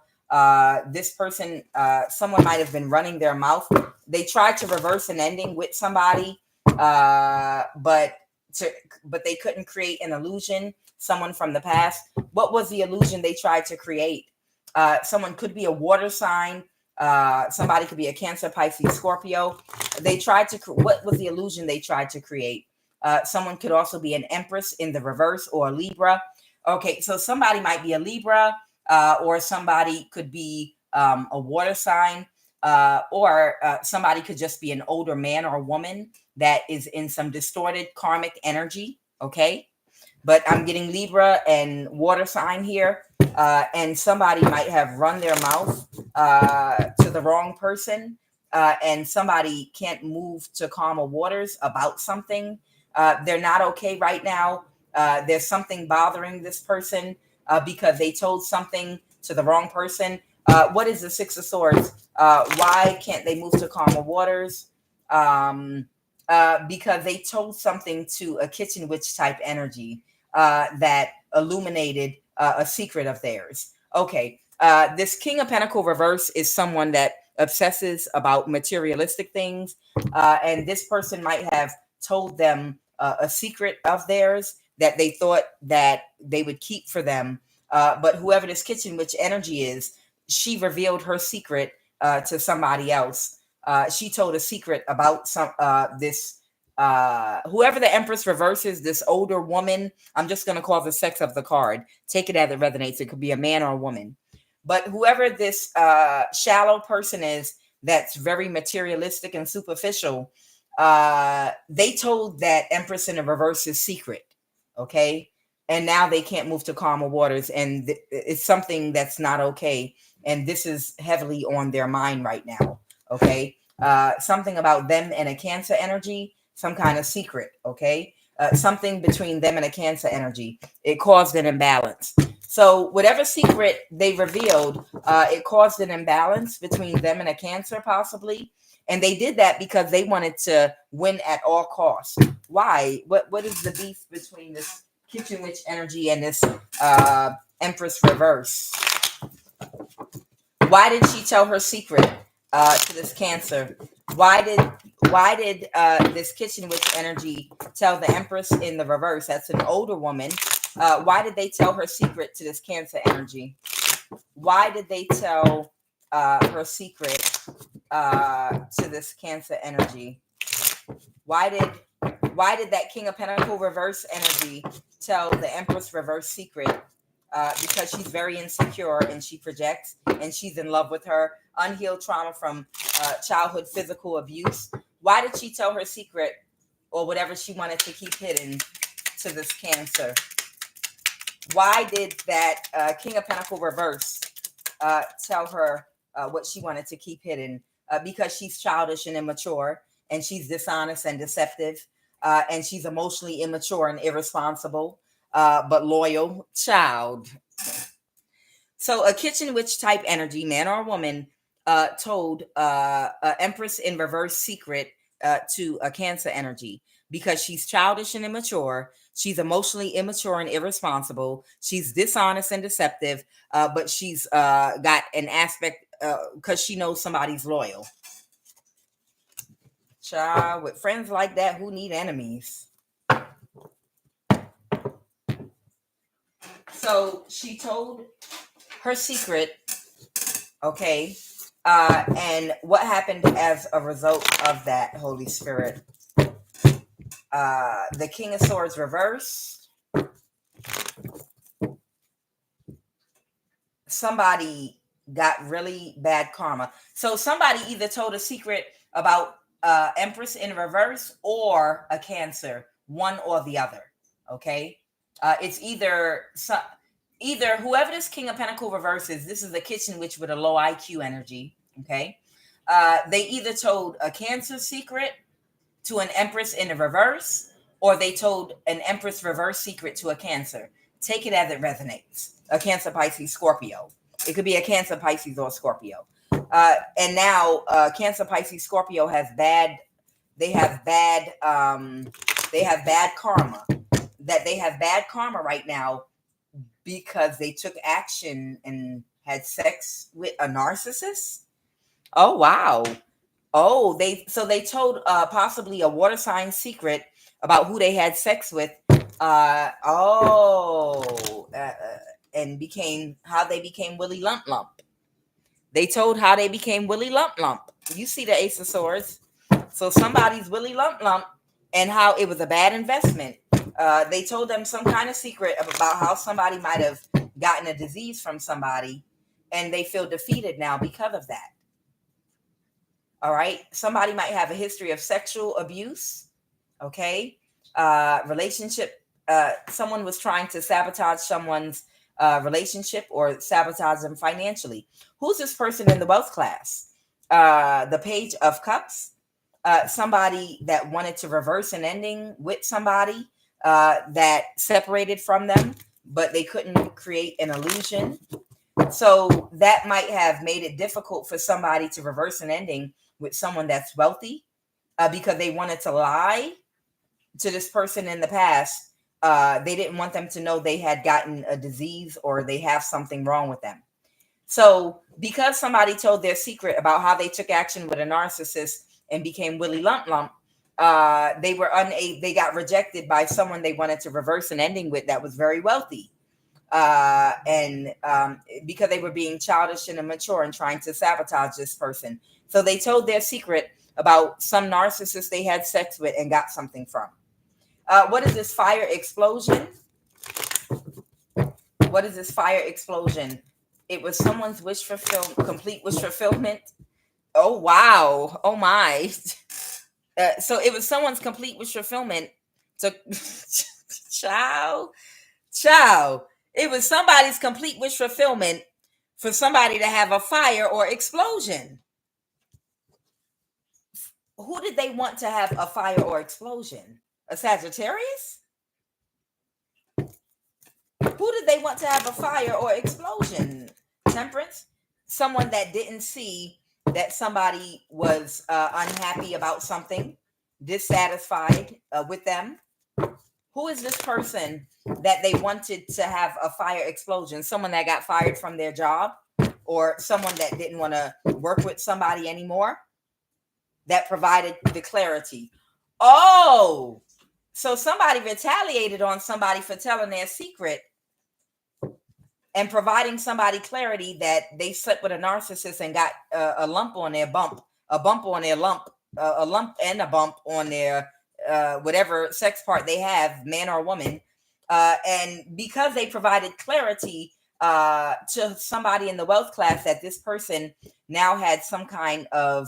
This person, someone might have been running their mouth. They tried to reverse an ending with somebody, but they couldn't create an illusion. Someone from the past. What was the illusion they tried to create? Someone could be a water sign. Somebody could be a Cancer, Pisces, Scorpio. What was the illusion they tried to create? Someone could also be an Empress in the reverse, or a Libra. Okay, so somebody might be a Libra, or somebody could be a water sign, or somebody could just be an older man or woman that is in some distorted karmic energy. Okay, but I'm getting Libra and water sign here. And somebody might have run their mouth to the wrong person, and somebody can't move to calmer waters about something. They're not okay right now. There's something bothering this person because they told something to the wrong person. What is the 6 of Swords? Why can't they move to calmer waters? Because they told something to a kitchen witch type energy that illuminated a secret of theirs. Okay. This King of Pentacle reverse is someone that obsesses about materialistic things. And this person might have told them a secret of theirs that they thought that they would keep for them. But whoever this kitchen witch energy is, she revealed her secret to somebody else. She told a secret about this whoever the Empress reverses, this older woman. I'm just going to call the sex of the card. Take it as it resonates. It could be a man or a woman. But whoever this shallow person is that's very materialistic and superficial, they told that Empress in the reverse is secret. Okay. And now they can't move to calmer waters. And it's something that's not okay. And this is heavily on their mind right now. Okay. Something about them and a Cancer energy, some kind of secret. Okay. Something between them and a Cancer energy. It caused an imbalance. So whatever secret they revealed, it caused an imbalance between them and a Cancer possibly. And they did that because they wanted to win at all costs. Why? What is the beef between this kitchen witch energy and this Empress reverse? Why did she tell her secret to this Cancer? Why did this kitchen witch energy tell the Empress in the reverse? That's an older woman. Why did they tell her secret to this Cancer energy? Why did they tell her secret to this Cancer energy? Why did that King of Pentacle reverse energy tell the Empress reverse secret? Because she's very insecure and she projects and she's in love with her unhealed trauma from childhood physical abuse. Why did she tell her secret or whatever she wanted to keep hidden to this Cancer? Why did that King of Pentacle reverse tell her what she wanted to keep hidden? Because she's childish and immature, and she's dishonest and deceptive, and she's emotionally immature and irresponsible, but loyal child. So a kitchen witch type energy, man or woman, told Empress in reverse secret to a Cancer energy because she's childish and immature. She's emotionally immature and irresponsible. She's dishonest and deceptive, but she's got an aspect because she knows somebody's loyal. Child, with friends like that, who need enemies? So she told her secret, okay, and what happened as a result of that, Holy Spirit? The King of Swords reversed. Somebody got really bad karma. So somebody either told a secret about Empress in reverse or a Cancer, one or the other. Okay, it's either whoever this King of Pentacle reverse is. This is the kitchen witch with a low IQ energy. Okay, they either told a Cancer secret to an Empress in the reverse, or they told an Empress reverse secret to a Cancer. Take it as it resonates. A Cancer, Pisces, Scorpio. It could be a Cancer, Pisces, or Scorpio. And now Cancer, Pisces, Scorpio has bad. They have bad karma. That they have bad karma right now because they took action and had sex with a narcissist. Oh wow. Oh, they told possibly a water sign secret about who they had sex with. And became how they became Willy Lump Lump. They told how they became Willy Lump Lump. You see the Ace of Swords. So somebody's Willy Lump Lump and how it was a bad investment. They told them some kind of secret about how somebody might have gotten a disease from somebody and they feel defeated now because of that. All right. Somebody might have a history of sexual abuse. Okay. Relationship. Someone was trying to sabotage someone's relationship or sabotage them financially. Who's this person in the wealth class? The Page of Cups. Somebody that wanted to reverse an ending with somebody that separated from them, but they couldn't create an illusion. So that might have made it difficult for somebody to reverse an ending with someone that's wealthy because they wanted to lie to this person in the past. They didn't want them to know they had gotten a disease or they have something wrong with them. So because somebody told their secret about how they took action with a narcissist and became Willy Lump Lump, they got rejected by someone they wanted to reverse an ending with that was very wealthy. and because they were being childish and immature and trying to sabotage this person. So they told their secret about some narcissist they had sex with and got something from. What is this fire explosion? What is this fire explosion? It was someone's wish fulfilled, complete wish fulfillment. Oh, wow. Oh, my. So it was someone's complete wish fulfillment to Ciao. It was somebody's complete wish fulfillment for somebody to have a fire or explosion. Who did they want to have a fire or explosion? A Sagittarius? Who did they want to have a fire or explosion? Temperance? Someone that didn't see that somebody was unhappy about something, dissatisfied with them. Who is this person that they wanted to have a fire explosion? Someone that got fired from their job, or someone that didn't want to work with somebody anymore, that provided the clarity. Oh, so somebody retaliated on somebody for telling their secret and providing somebody clarity that they slept with a narcissist and got a lump on their bump, a bump on their lump, a lump and a bump on their whatever sex part they have, man or woman. And because they provided clarity to somebody in the wealth class that this person now had some kind of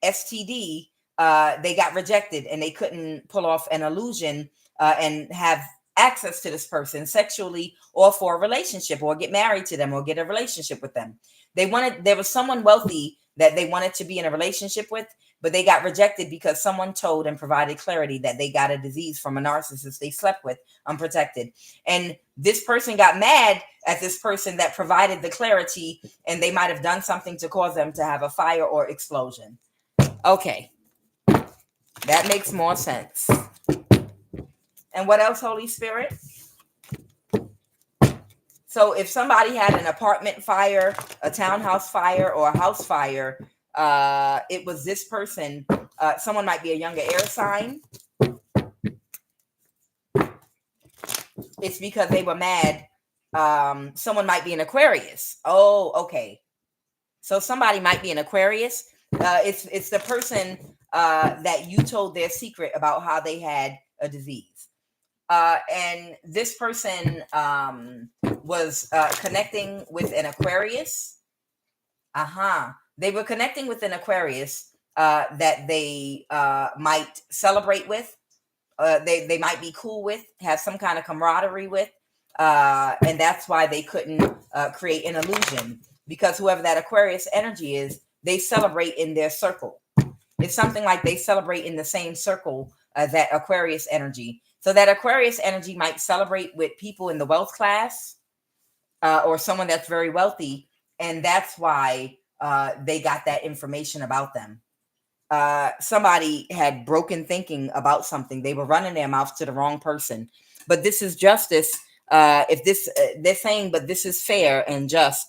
STD, they got rejected and they couldn't pull off an illusion and have access to this person sexually or for a relationship or get married to them or get a relationship with them. There was someone wealthy that they wanted to be in a relationship with, but they got rejected because someone told and provided clarity that they got a disease from a narcissist they slept with unprotected. And this person got mad at this person that provided the clarity, and they might have done something to cause them to have a fire or explosion. Okay. That makes more sense. And what else, Holy Spirit? So if somebody had an apartment fire, a townhouse fire, or a house fire, it was this person. Someone might be a younger air sign. It's because they were mad. Someone might be an Aquarius. Oh, okay. So somebody might be an Aquarius. It's the person that you told their secret about how they had a disease. And this person was connecting with an Aquarius. They were connecting with an Aquarius that they might celebrate with. They might be cool with, have some kind of camaraderie with. And that's why they couldn't create an illusion, because whoever that Aquarius energy is, they celebrate in their circle. It's something like they celebrate in the same circle that Aquarius energy. So that Aquarius energy might celebrate with people in the wealth class or someone that's very wealthy. And that's why they got that information about them. Somebody had broken thinking about something. They were running their mouth to the wrong person. But this is justice. If this, they're saying, but this is fair and just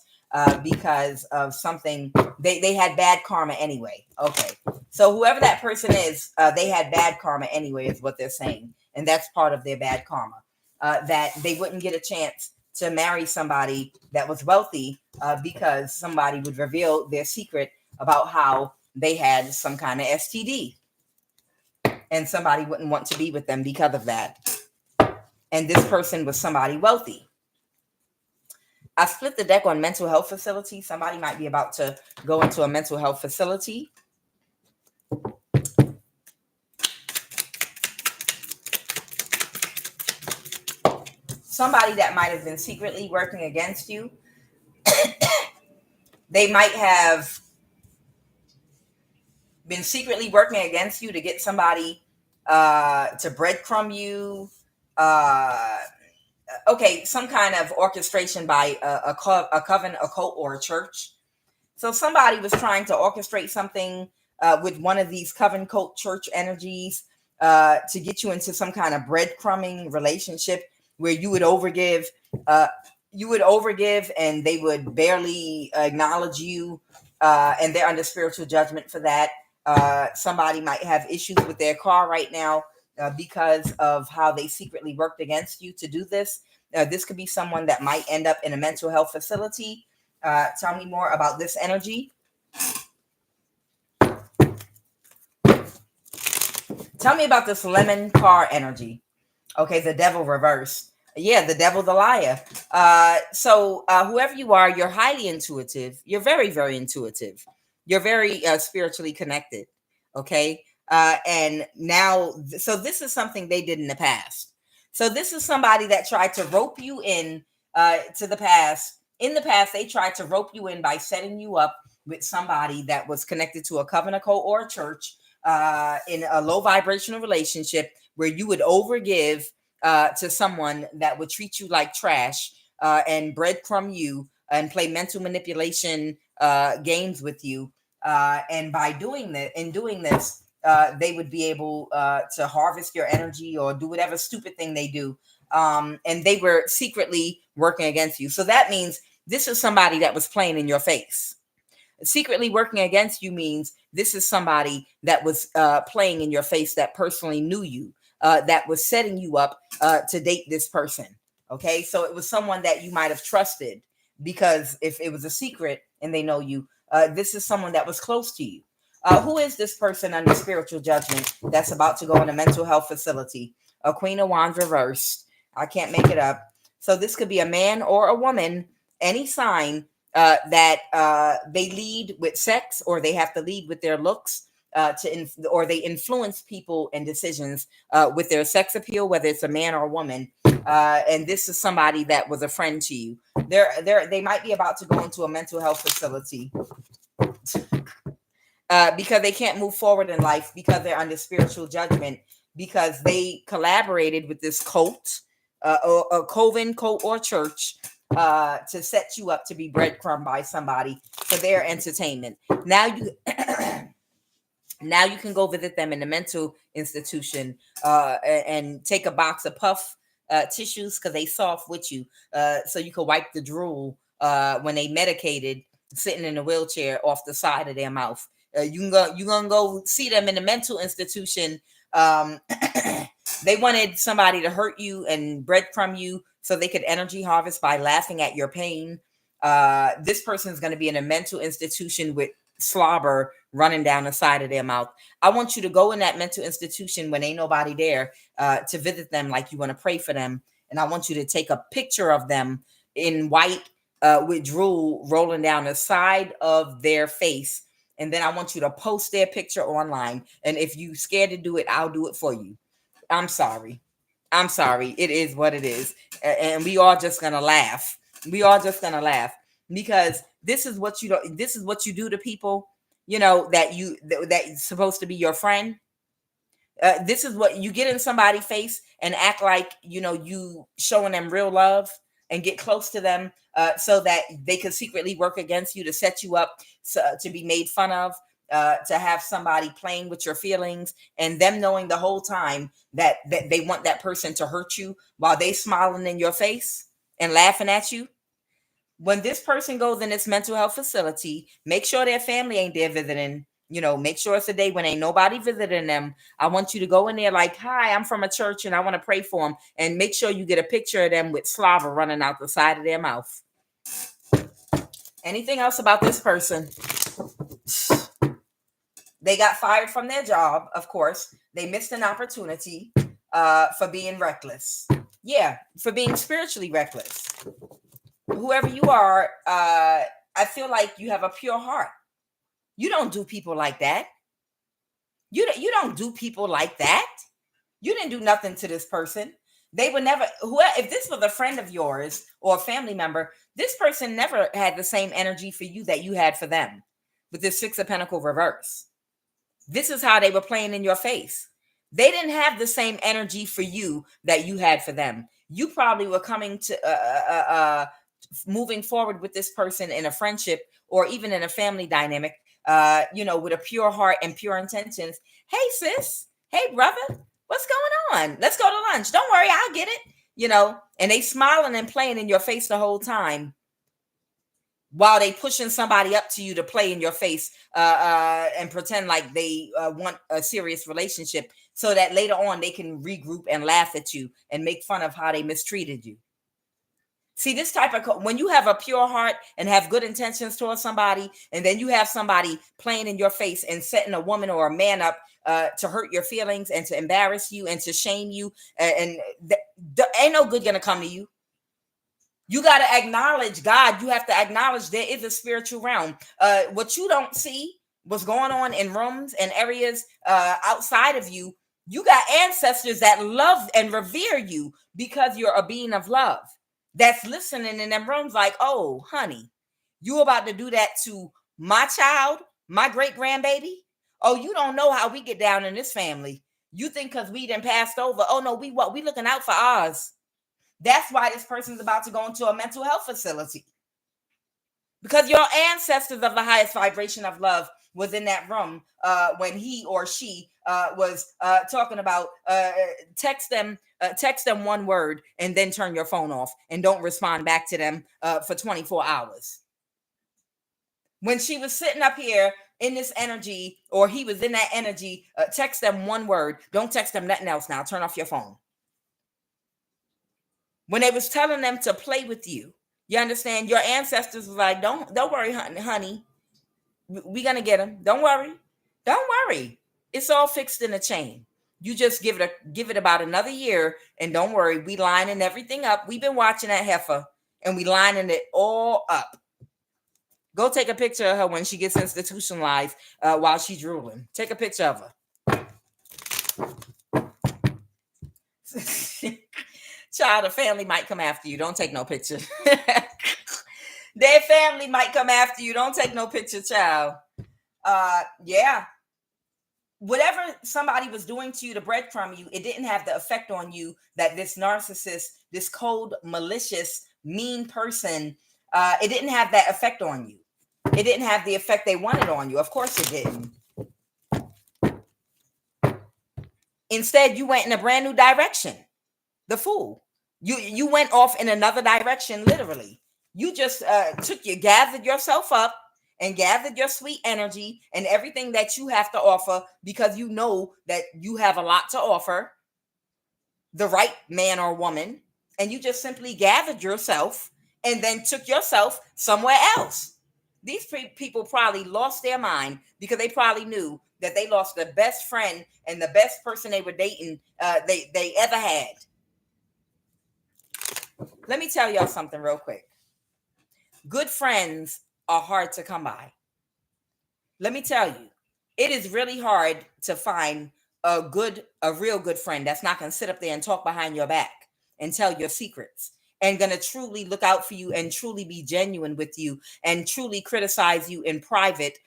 because of something. They had bad karma anyway. Okay. So whoever that person is, they had bad karma anyway, is what they're saying. And that's part of their bad karma, that they wouldn't get a chance to marry somebody that was wealthy because somebody would reveal their secret about how they had some kind of STD. And somebody wouldn't want to be with them because of that. And this person was somebody wealthy. I split the deck on mental health facility. Somebody might be about to go into a mental health facility. Somebody that might have been secretly working against you. They might have been secretly working against you to get somebody to breadcrumb you. Okay, some kind of orchestration by a coven, a cult, or a church. So somebody was trying to orchestrate something with one of these coven, cult, church energies to get you into some kind of breadcrumbing relationship where you would overgive. And they would barely acknowledge you, and they're under spiritual judgment for that. Somebody might have issues with their car right now because of how they secretly worked against you to do this. This could be someone that might end up in a mental health facility. Tell me more about this energy. Tell me about this lemon car energy. Okay, the devil reversed. Yeah, the devil, the liar. So whoever you are, you're highly intuitive. You're very, very intuitive. You're very spiritually connected. Okay. And now, so this is something they did in the past. So this is somebody that tried to rope you in to the past. In the past, they tried to rope you in by setting you up with somebody that was connected to a covenant cult or a church in a low vibrational relationship where you would overgive to someone that would treat you like trash and breadcrumb you and play mental manipulation games with you. And by doing that, in doing this, they would be able to harvest your energy or do whatever stupid thing they do. And they were secretly working against you. So that means this is somebody that was playing in your face. Secretly working against you means this is somebody that was playing in your face, that personally knew you, that was setting you up to date this person. Okay, so it was someone that you might have trusted, because if it was a secret and they know you, this is someone that was close to you. Who is this person under spiritual judgment that's about to go in a mental health facility? A Queen of Wands reversed. I can't make it up. So this could be a man or a woman, any sign that they lead with sex, or they have to lead with their looks, or they influence people and decisions with their sex appeal, whether it's a man or a woman. And this is somebody that was a friend to you. They might be about to go into a mental health facility because they can't move forward in life, because they're under spiritual judgment, because they collaborated with this cult, or a coven cult or church, to set you up to be breadcrumb by somebody for their entertainment. Now you now you can go visit them in the mental institution and take a box of puff tissues, because they soft with you, so you can wipe the drool when they medicated, sitting in a wheelchair, off the side of their mouth. You're gonna go see them in the mental institution. They wanted somebody to hurt you and breadcrumb you so they could energy harvest by laughing at your pain. This person is going to be in a mental institution with slobber running down the side of their mouth. I want you to go in that mental institution when ain't nobody there to visit them, like you want to pray for them. And I want you to take a picture of them in white with drool rolling down the side of their face. And then I want you to post their picture online. And if you're scared to do it, I'll do it for you. I'm sorry. I'm sorry. It is what it is. And we are just going to laugh. We are just going to laugh, because this is what you do to people, that's supposed to be your friend. This is what you get in somebody's face and act like, you showing them real love, and get close to them so that they could secretly work against you, to set you up to be made fun of, to have somebody playing with your feelings, and them knowing the whole time that they want that person to hurt you while they smiling in your face and laughing at you. When this person goes in this mental health facility, make sure their family ain't there visiting. Make sure it's a day when ain't nobody visiting them. I want you to go in there like, hi, I'm from a church and I want to pray for them. And make sure you get a picture of them with slobber running out the side of their mouth. Anything else about this person? They got fired from their job, of course. They missed an opportunity for being reckless. Yeah, for being spiritually reckless. Whoever you are, I feel like you have a pure heart. You don't do people like that. You don't do people like that. You didn't do nothing to this person. They would never, if this was a friend of yours or a family member, this person never had the same energy for you that you had for them. With this Six of Pentacles reverse, this is how they were playing in your face. They didn't have the same energy for you that you had for them. You probably were coming to moving forward with this person in a friendship or even in a family dynamic, with a pure heart and pure intentions. Hey, sis. Hey, brother. What's going on? Let's go to lunch. Don't worry, I'll get it. And they smiling and playing in your face the whole time, while they pushing somebody up to you to play in your face and pretend like they want a serious relationship, so that later on they can regroup and laugh at you and make fun of how they mistreated you. See, this type of, when you have a pure heart and have good intentions towards somebody, and then you have somebody playing in your face and setting a woman or a man up to hurt your feelings and to embarrass you and to shame you, and ain't no good gonna come to you. You got to acknowledge God. You have to acknowledge there is a spiritual realm. What you don't see, what's going on in rooms and areas outside of you, you got ancestors that love and revere you because you're a being of love. That's listening in them rooms like, oh, honey, you about to do that to my child, my great grandbaby? Oh, you don't know how we get down in this family. You think because we done passed over. Oh, no, we looking out for ours. That's why this person's about to go into a mental health facility. Because your ancestors of the highest vibration of love was in that room when he or she was talking about text them one word and then turn your phone off and don't respond back to them for 24 hours. When she was sitting up here in this energy, or he was in that energy, text them one word. Don't text them nothing else now. Turn off your phone. When they was telling them to play with you, you understand? Your ancestors was like, don't worry, honey. We're going to get him. Don't worry. Don't worry. It's all fixed in a chain. You just give it about another year, and don't worry. We lining everything up. We've been watching that heifer, and we lining it all up. Go take a picture of her when she gets institutionalized while she's drooling. Take a picture of her. Child, a family might come after you. Don't take no picture. Their family might come after you. Don't take no picture, child. Yeah. Whatever somebody was doing to you to breadcrumb you, it didn't have the effect on you that this narcissist, this cold, malicious, mean person, it didn't have that effect on you. It didn't have the effect they wanted on you. Of course it didn't. Instead, you went in a brand new direction. The fool. You went off in another direction, literally. You just gathered yourself up and gathered your sweet energy and everything that you have to offer, because you know that you have a lot to offer the right man or woman, and you just simply gathered yourself and then took yourself somewhere else. These people probably lost their mind because they probably knew that they lost the best friend and the best person they were dating they ever had. Let me tell y'all something real quick. Good friends are hard to come by. Let me tell you, it is really hard to find a real good friend that's not going to sit up there and talk behind your back and tell your secrets and going to truly look out for you and truly be genuine with you and truly criticize you in private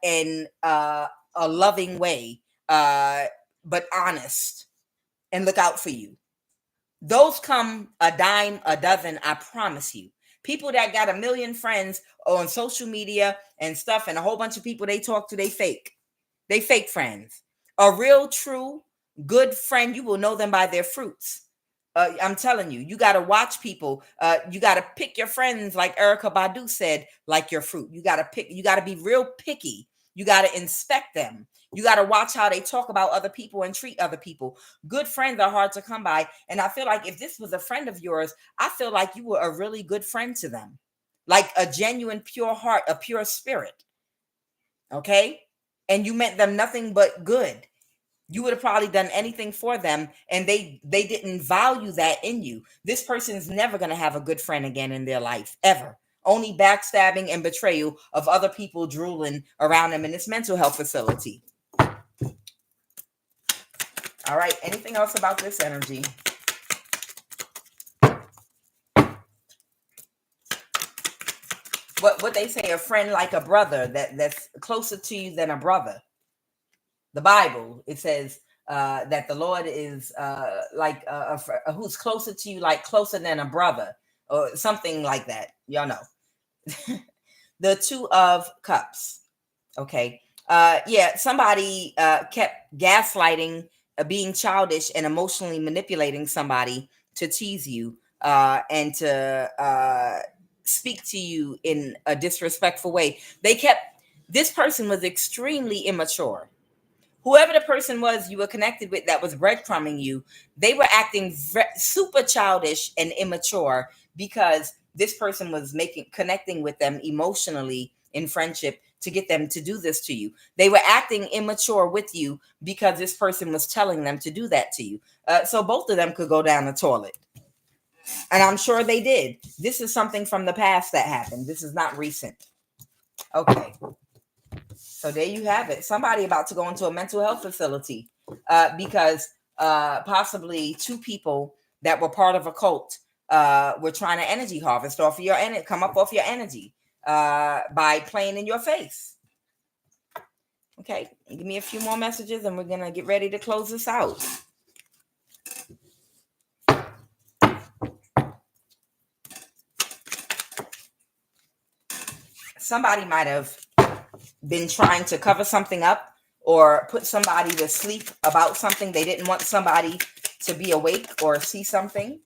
in a loving way, but honest, and look out for you. Those come a dime a dozen, I promise you. People that got 1 million friends on social media and stuff, and a whole bunch of people they talk to, they fake. They fake friends. A real, true, good friend, you will know them by their fruits. I'm telling you, you got to watch people. You got to pick your friends, like Erykah Badu said, like your fruit. You got to be real picky. You got to inspect them. You got to watch how they talk about other people and treat other people. Good friends are hard to come by. And I feel like if this was a friend of yours, I feel like you were a really good friend to them. Like a genuine, pure heart, a pure spirit. Okay? And you meant them nothing but good. You would have probably done anything for them, and they didn't value that in you. This person's never going to have a good friend again in their life, ever. Only backstabbing and betrayal of other people drooling around them in this mental health facility. All right. Anything else about this energy? What they say, a friend like a brother, that's closer to you than a brother. The Bible, it says that the Lord is who's closer to you, like closer than a brother, or something like that. Y'all know. The Two of Cups. Okay. Somebody kept gaslighting, being childish and emotionally manipulating somebody to tease you and to speak to you in a disrespectful way. This person was extremely immature. Whoever the person was you were connected with that was breadcrumbing you, they were acting super childish and immature because this person was connecting with them emotionally in friendship to get them to do this to you. They were acting immature with you because this person was telling them to do that to you. So both of them could go down the toilet. And I'm sure they did. This is something from the past that happened. This is not recent. Okay. So there you have it. Somebody about to go into a mental health facility because possibly two people that were part of a cult were trying to energy harvest off of your energy, come up off your energy by playing in your face. Okay, give me a few more messages and we're going to get ready to close this out. Somebody might have been trying to cover something up or put somebody to sleep about something. They didn't want somebody to be awake or see something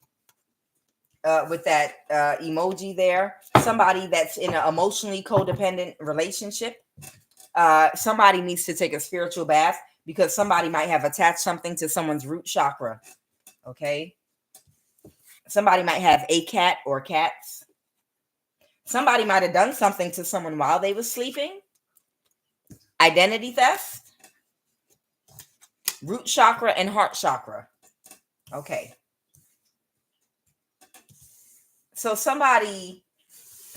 with that emoji there. Somebody that's in an emotionally codependent relationship. Somebody needs to take a spiritual bath because somebody might have attached something to someone's root chakra. Okay. Somebody might have a cat or cats. Somebody might have done something to someone while they were sleeping. Identity theft, root chakra, and heart chakra. Okay. So somebody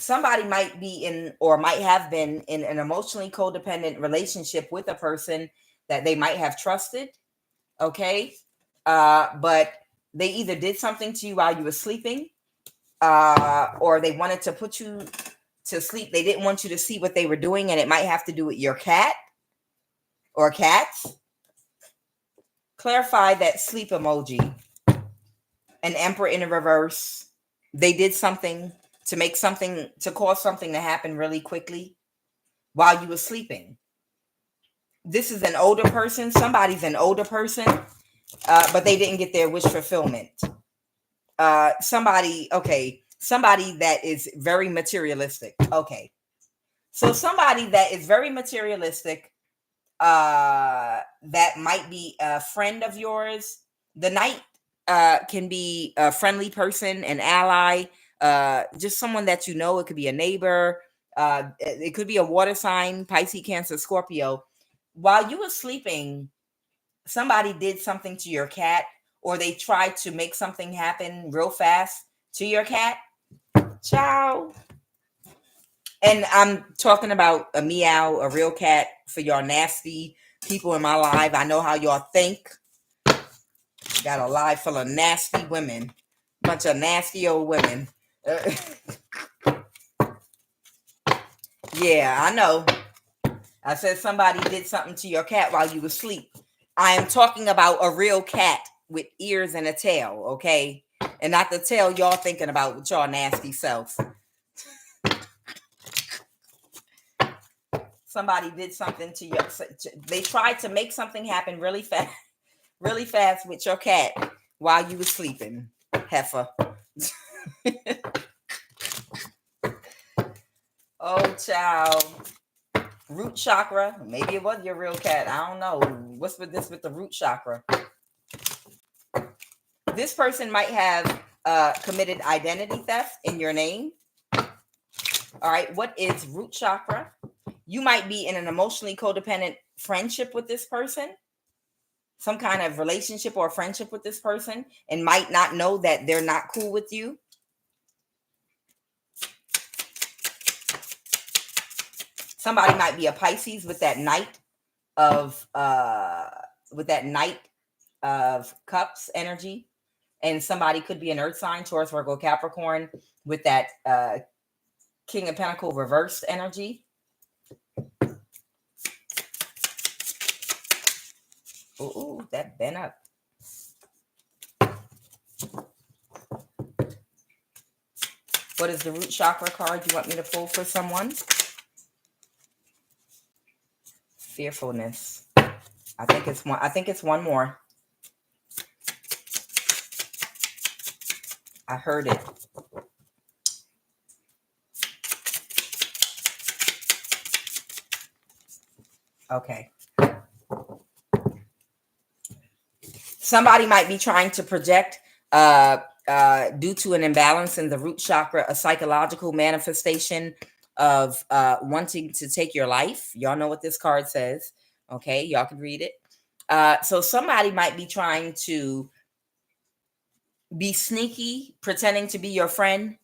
might be in or might have been in an emotionally codependent relationship with a person that they might have trusted. Okay. But they either did something to you while you were sleeping, or they wanted to put you to sleep. They didn't want you to see what they were doing, and it might have to do with your cat or cats. Clarify that sleep emoji. An emperor in a reverse. They did something to make something, to cause something to happen really quickly while you were sleeping. This is an older person. Somebody's an older person, but they didn't get their wish fulfillment. Somebody that is very materialistic. Okay. So somebody that is very materialistic, that might be a friend of yours. The knight can be a friendly person, an ally, just someone that you know. It could be a neighbor. It could be a water sign, Pisces, Cancer, Scorpio. While you were sleeping, somebody did something to your cat, or they tried to make something happen real fast to your cat. Ciao. And I'm talking about a meow, a real cat, for y'all nasty people in my life. I know how y'all think. Got a life full of nasty women. Bunch of nasty old women. Yeah, I know. I said somebody did something to your cat while you were asleep. I am talking about a real cat with ears and a tail, okay? And not the tail y'all thinking about with y'all nasty self. Somebody did something to you. They tried to make something happen really fast with your cat while you were sleeping, heifer. Oh, child. Root chakra. Maybe it was your real cat. I don't know. What's with this with the root chakra? This person might have committed identity theft in your name. All right. What is root chakra? You might be in an emotionally codependent friendship with this person, some kind of relationship or friendship with this person, and might not know that they're not cool with you. Somebody might be a Pisces with that Knight of Cups energy, and somebody could be an Earth sign, Taurus, Virgo, Capricorn, with that King of Pentacles reversed energy. Ooh, that bent up. What is the root chakra card you want me to pull for someone? Fearfulness. I think it's one more. I heard it. Okay. Somebody might be trying to project due to an imbalance in the root chakra, a psychological manifestation of wanting to take your life. Y'all know what this card says. Okay, y'all can read it. So somebody might be trying to be sneaky, pretending to be your friend,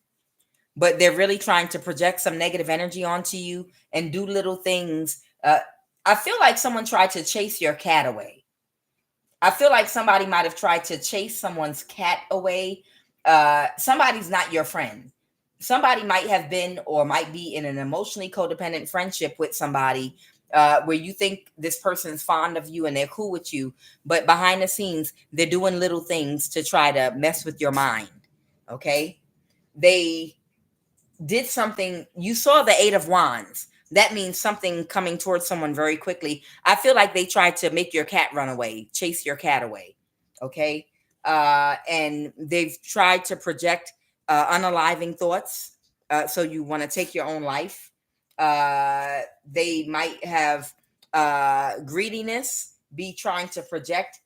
but they're really trying to project some negative energy onto you and do little things. I feel like someone tried to chase your cat away. I feel like somebody might have tried to chase someone's cat away. Somebody's not your friend. Somebody might have been or might be in an emotionally codependent friendship with somebody where you think this person's fond of you and they're cool with you, but behind the scenes, they're doing little things to try to mess with your mind. Okay? They did something. You saw the Eight of Wands. That means something coming towards someone very quickly. I feel like they tried to make your cat run away, chase your cat away. Okay. And they've tried to project unaliving thoughts. So you want to take your own life. They might have greediness, be trying to project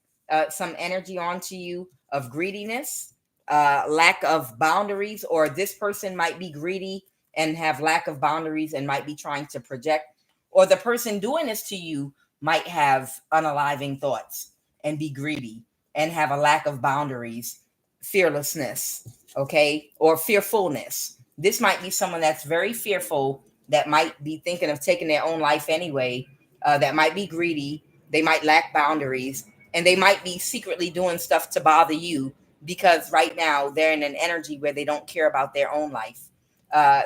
some energy onto you of greediness, lack of boundaries, or this person might be greedy and have lack of boundaries and might be trying to project, or the person doing this to you might have unaliving thoughts and be greedy and have a lack of boundaries, fearlessness, okay, or fearfulness. This might be someone that's very fearful, that might be thinking of taking their own life anyway, that might be greedy, they might lack boundaries, and they might be secretly doing stuff to bother you because right now they're in an energy where they don't care about their own life.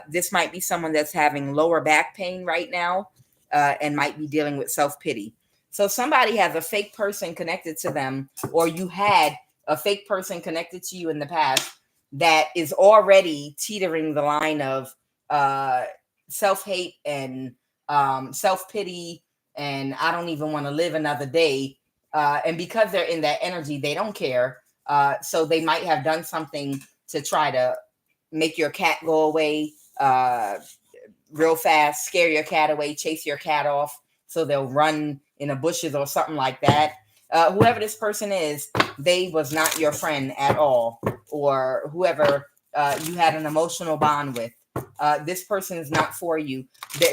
This might be someone that's having lower back pain right now and might be dealing with self-pity. So somebody has a fake person connected to them, or you had a fake person connected to you in the past that is already teetering the line of self-hate and self-pity, and I don't even want to live another day. And because they're in that energy, they don't care. So they might have done something to try to make your cat go away real fast, scare your cat away, chase your cat off. So they'll run in the bushes or something like that. Whoever this person is, they was not your friend at all, or whoever you had an emotional bond with. This person is not for you.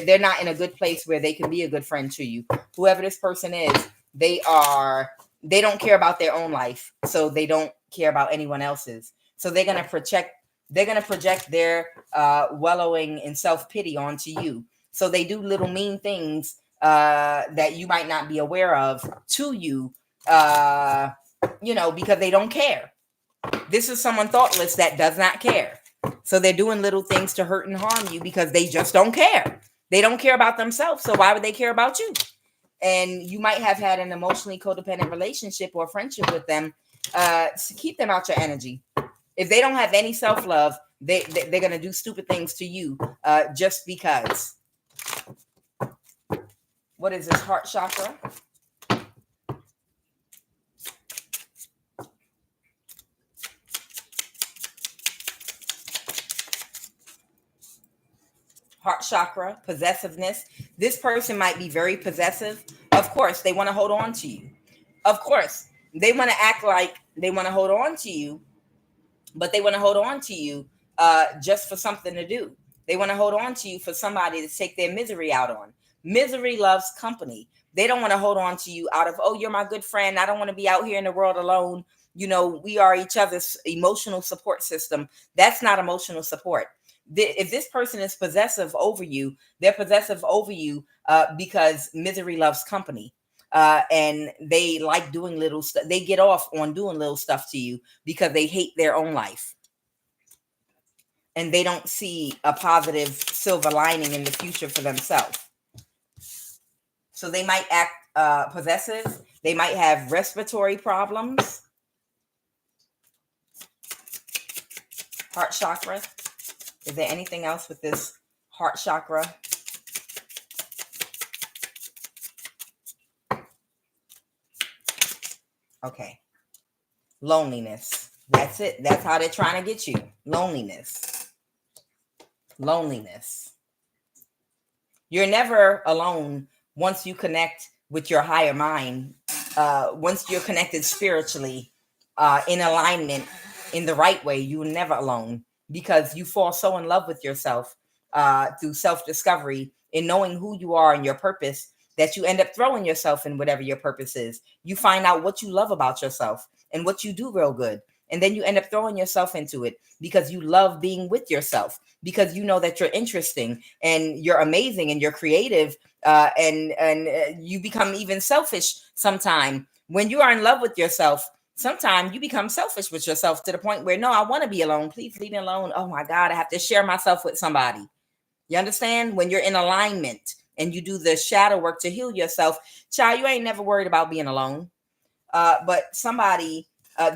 They're not in a good place where they can be a good friend to you. Whoever this person is, they don't care about their own life, so they don't care about anyone else's. So they're gonna project their wallowing in self-pity onto you. So they do little mean things that you might not be aware of to you, because they don't care. This is someone thoughtless that does not care. So they're doing little things to hurt and harm you because they just don't care. They don't care about themselves. So why would they care about you? And you might have had an emotionally codependent relationship or friendship with them. To keep them out your energy. If they don't have any self-love, they're going to do stupid things to you just because. What is this? Heart chakra? Heart chakra, possessiveness. This person might be very possessive. Of course, they want to hold on to you. Of course, they want to act like they want to hold on to you, but they want to hold on to you just for something to do. They want to hold on to you for somebody to take their misery out on. Misery loves company. They don't want to hold on to you out of, oh, you're my good friend. I don't want to be out here in the world alone. We are each other's emotional support system. That's not emotional support. If this person is possessive over you, they're possessive over you because misery loves company. And they like doing little stuff. They get off on doing little stuff to you because they hate their own life. And they don't see a positive silver lining in the future for themselves. So they might act possessive. They might have respiratory problems. Heart chakra. Is there anything else with this heart chakra? Okay. Loneliness. That's it. That's how they're trying to get you. Loneliness. Loneliness. You're never alone once you connect with your higher mind. Once you're connected spiritually, in alignment, in the right way, you're never alone, because you fall so in love with yourself through self-discovery in knowing who you are and your purpose, that you end up throwing yourself in whatever your purpose is. You find out what you love about yourself and what you do real good. And then you end up throwing yourself into it because you love being with yourself, because you know that you're interesting and you're amazing and you're creative, and you become even selfish sometime. When you are in love with yourself, sometimes you become selfish with yourself to the point where, no, I want to be alone. Please leave me alone. Oh my God, I have to share myself with somebody. You understand? When you're in alignment and you do the shadow work to heal yourself, child, you ain't never worried about being alone. But somebody,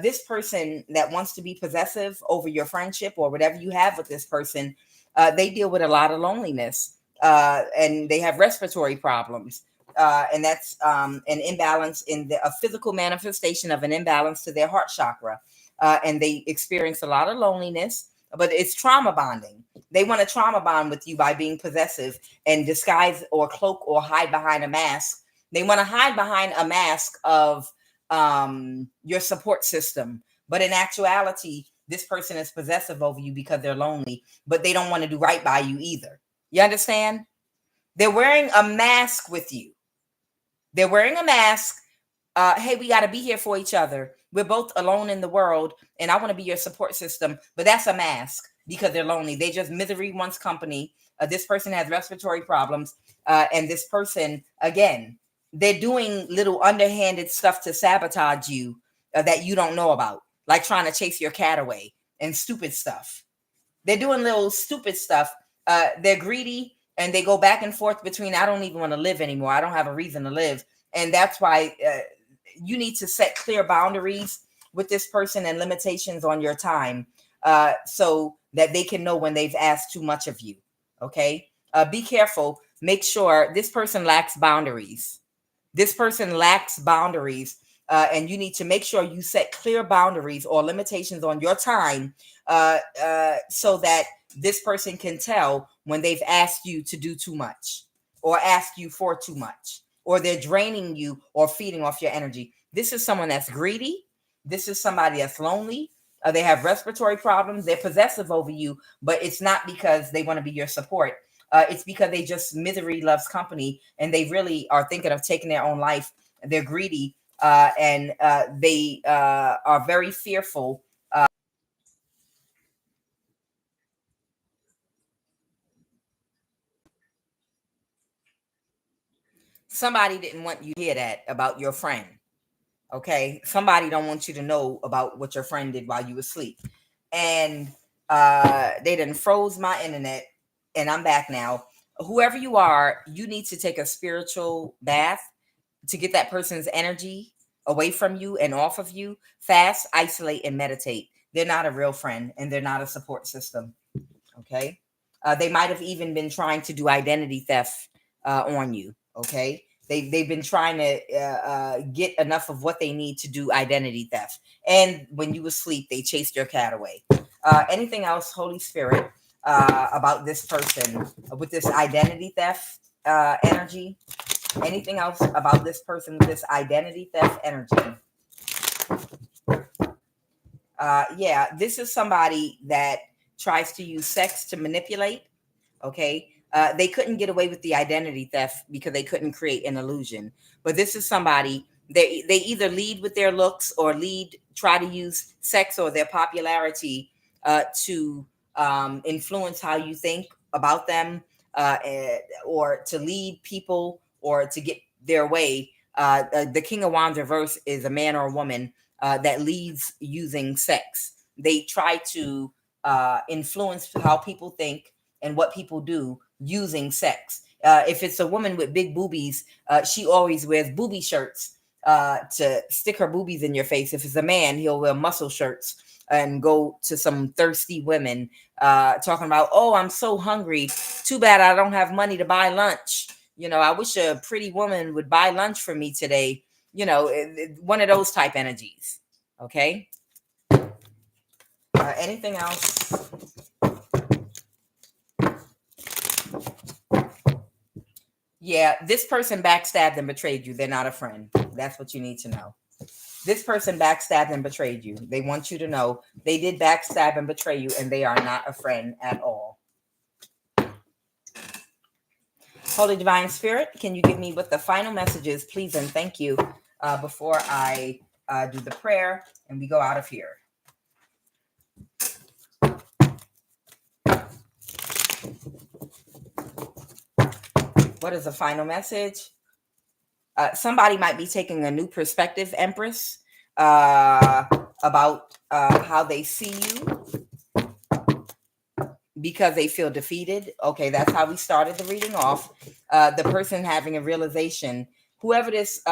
this person that wants to be possessive over your friendship or whatever you have with this person, they deal with a lot of loneliness, and they have respiratory problems. And that's an imbalance in a physical manifestation of an imbalance to their heart chakra. And they experience a lot of loneliness, but it's trauma bonding. They want to trauma bond with you by being possessive and disguise or cloak or hide behind a mask. They want to hide behind a mask of your support system. But in actuality, this person is possessive over you because they're lonely, but they don't want to do right by you either. You understand? They're wearing a mask with you. They're wearing a mask. Hey, we got to be here for each other. We're both alone in the world, and I want to be your support system. But that's a mask because they're lonely. They just misery one's company. This person has respiratory problems, and this person, again, they're doing little underhanded stuff to sabotage you that you don't know about, like trying to chase your cat away and stupid stuff. They're doing little stupid stuff. They're greedy, and they go back and forth between, I don't even want to live anymore. I don't have a reason to live. And that's why you need to set clear boundaries with this person and limitations on your time, so that they can know when they've asked too much of you. Okay. Be careful. Make sure this person lacks boundaries. This person lacks boundaries. And you need to make sure you set clear boundaries or limitations on your time, so that this person can tell when they've asked you to do too much or asked you for too much, or they're draining you or feeding off your energy. This is someone that's greedy. This is somebody that's lonely. They have respiratory problems. They're possessive over you, but it's not because they want to be your support. It's because they just misery loves company, and they really are thinking of taking their own life. They're greedy, and they are very fearful. Somebody didn't want you to hear that about your friend. Okay, somebody don't want you to know about what your friend did while you were asleep, and they done froze my internet, and I'm back now. Whoever you are, you need to take a spiritual bath to get that person's energy away from you and off of you. Fast, isolate, and meditate. They're not a real friend, and they're not a support system. Okay, they might have even been trying to do identity theft on you. Okay, they've been trying to get enough of what they need to do identity theft. And when you asleep, they chased your cat away. Anything else, Holy Spirit, about this person with this identity theft energy? Anything else about this person with this identity theft energy? Yeah, this is somebody that tries to use sex to manipulate. Okay. They couldn't get away with the identity theft because they couldn't create an illusion. But this is somebody, they either lead with their looks or try to use sex or their popularity to influence how you think about them, or to lead people or to get their way. The King of Wands reverse is a man or a woman that leads using sex. They try to influence how people think and what people do using sex. If it's a woman with big boobies, she always wears booby shirts to stick her boobies in your face. If it's a man, he'll wear muscle shirts and go to some thirsty women talking about, oh, I'm so hungry. Too bad I don't have money to buy lunch. You know, I wish a pretty woman would buy lunch for me today. You know, one of those type energies. Okay. Anything else? Yeah, this person backstabbed and betrayed you. They're not a friend. That's what you need to know. This person backstabbed and betrayed you. They want you to know they did backstab and betray you, and they are not a friend at all. Holy Divine Spirit, can you give me what the final message is, please and thank you, before I do the prayer and we go out of here. What is the final message? Somebody might be taking a new perspective, Empress, about how they see you because they feel defeated. Okay, that's how we started the reading off. The person having a realization, whoever this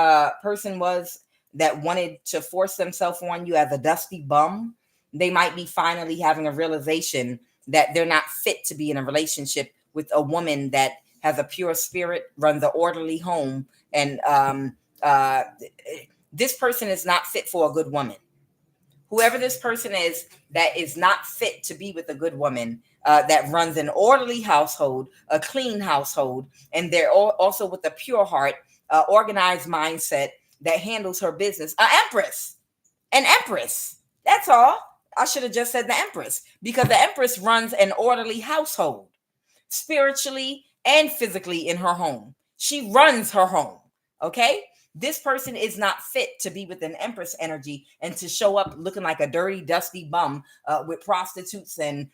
person was that wanted to force themselves on you as a dusty bum, they might be finally having a realization that they're not fit to be in a relationship with a woman that has a pure spirit, runs an orderly home, and this person is not fit for a good woman. Whoever this person is that is not fit to be with a good woman that runs an orderly household, a clean household, and they're also with a pure heart, organized mindset that handles her business. An empress. That's all. I should have just said the empress, because the empress runs an orderly household, spiritually and physically in her home. She runs her home. Okay. This person is not fit to be with an empress energy and to show up looking like a dirty, dusty bum with prostitutes and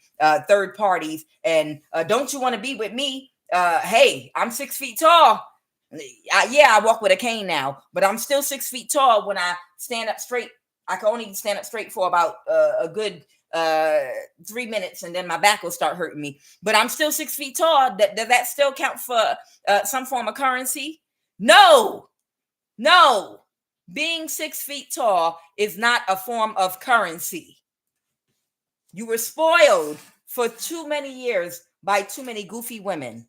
third parties. And don't you want to be with me? Hey, I'm 6 feet tall. I walk with a cane now, but I'm still 6 feet tall. When I stand up straight, I can only stand up straight for about a good 3 minutes, and then my back will start hurting me. But I'm still 6 feet tall. Does that still count for some form of currency? No. Being 6 feet tall is not a form of currency. You were spoiled for too many years by too many goofy women.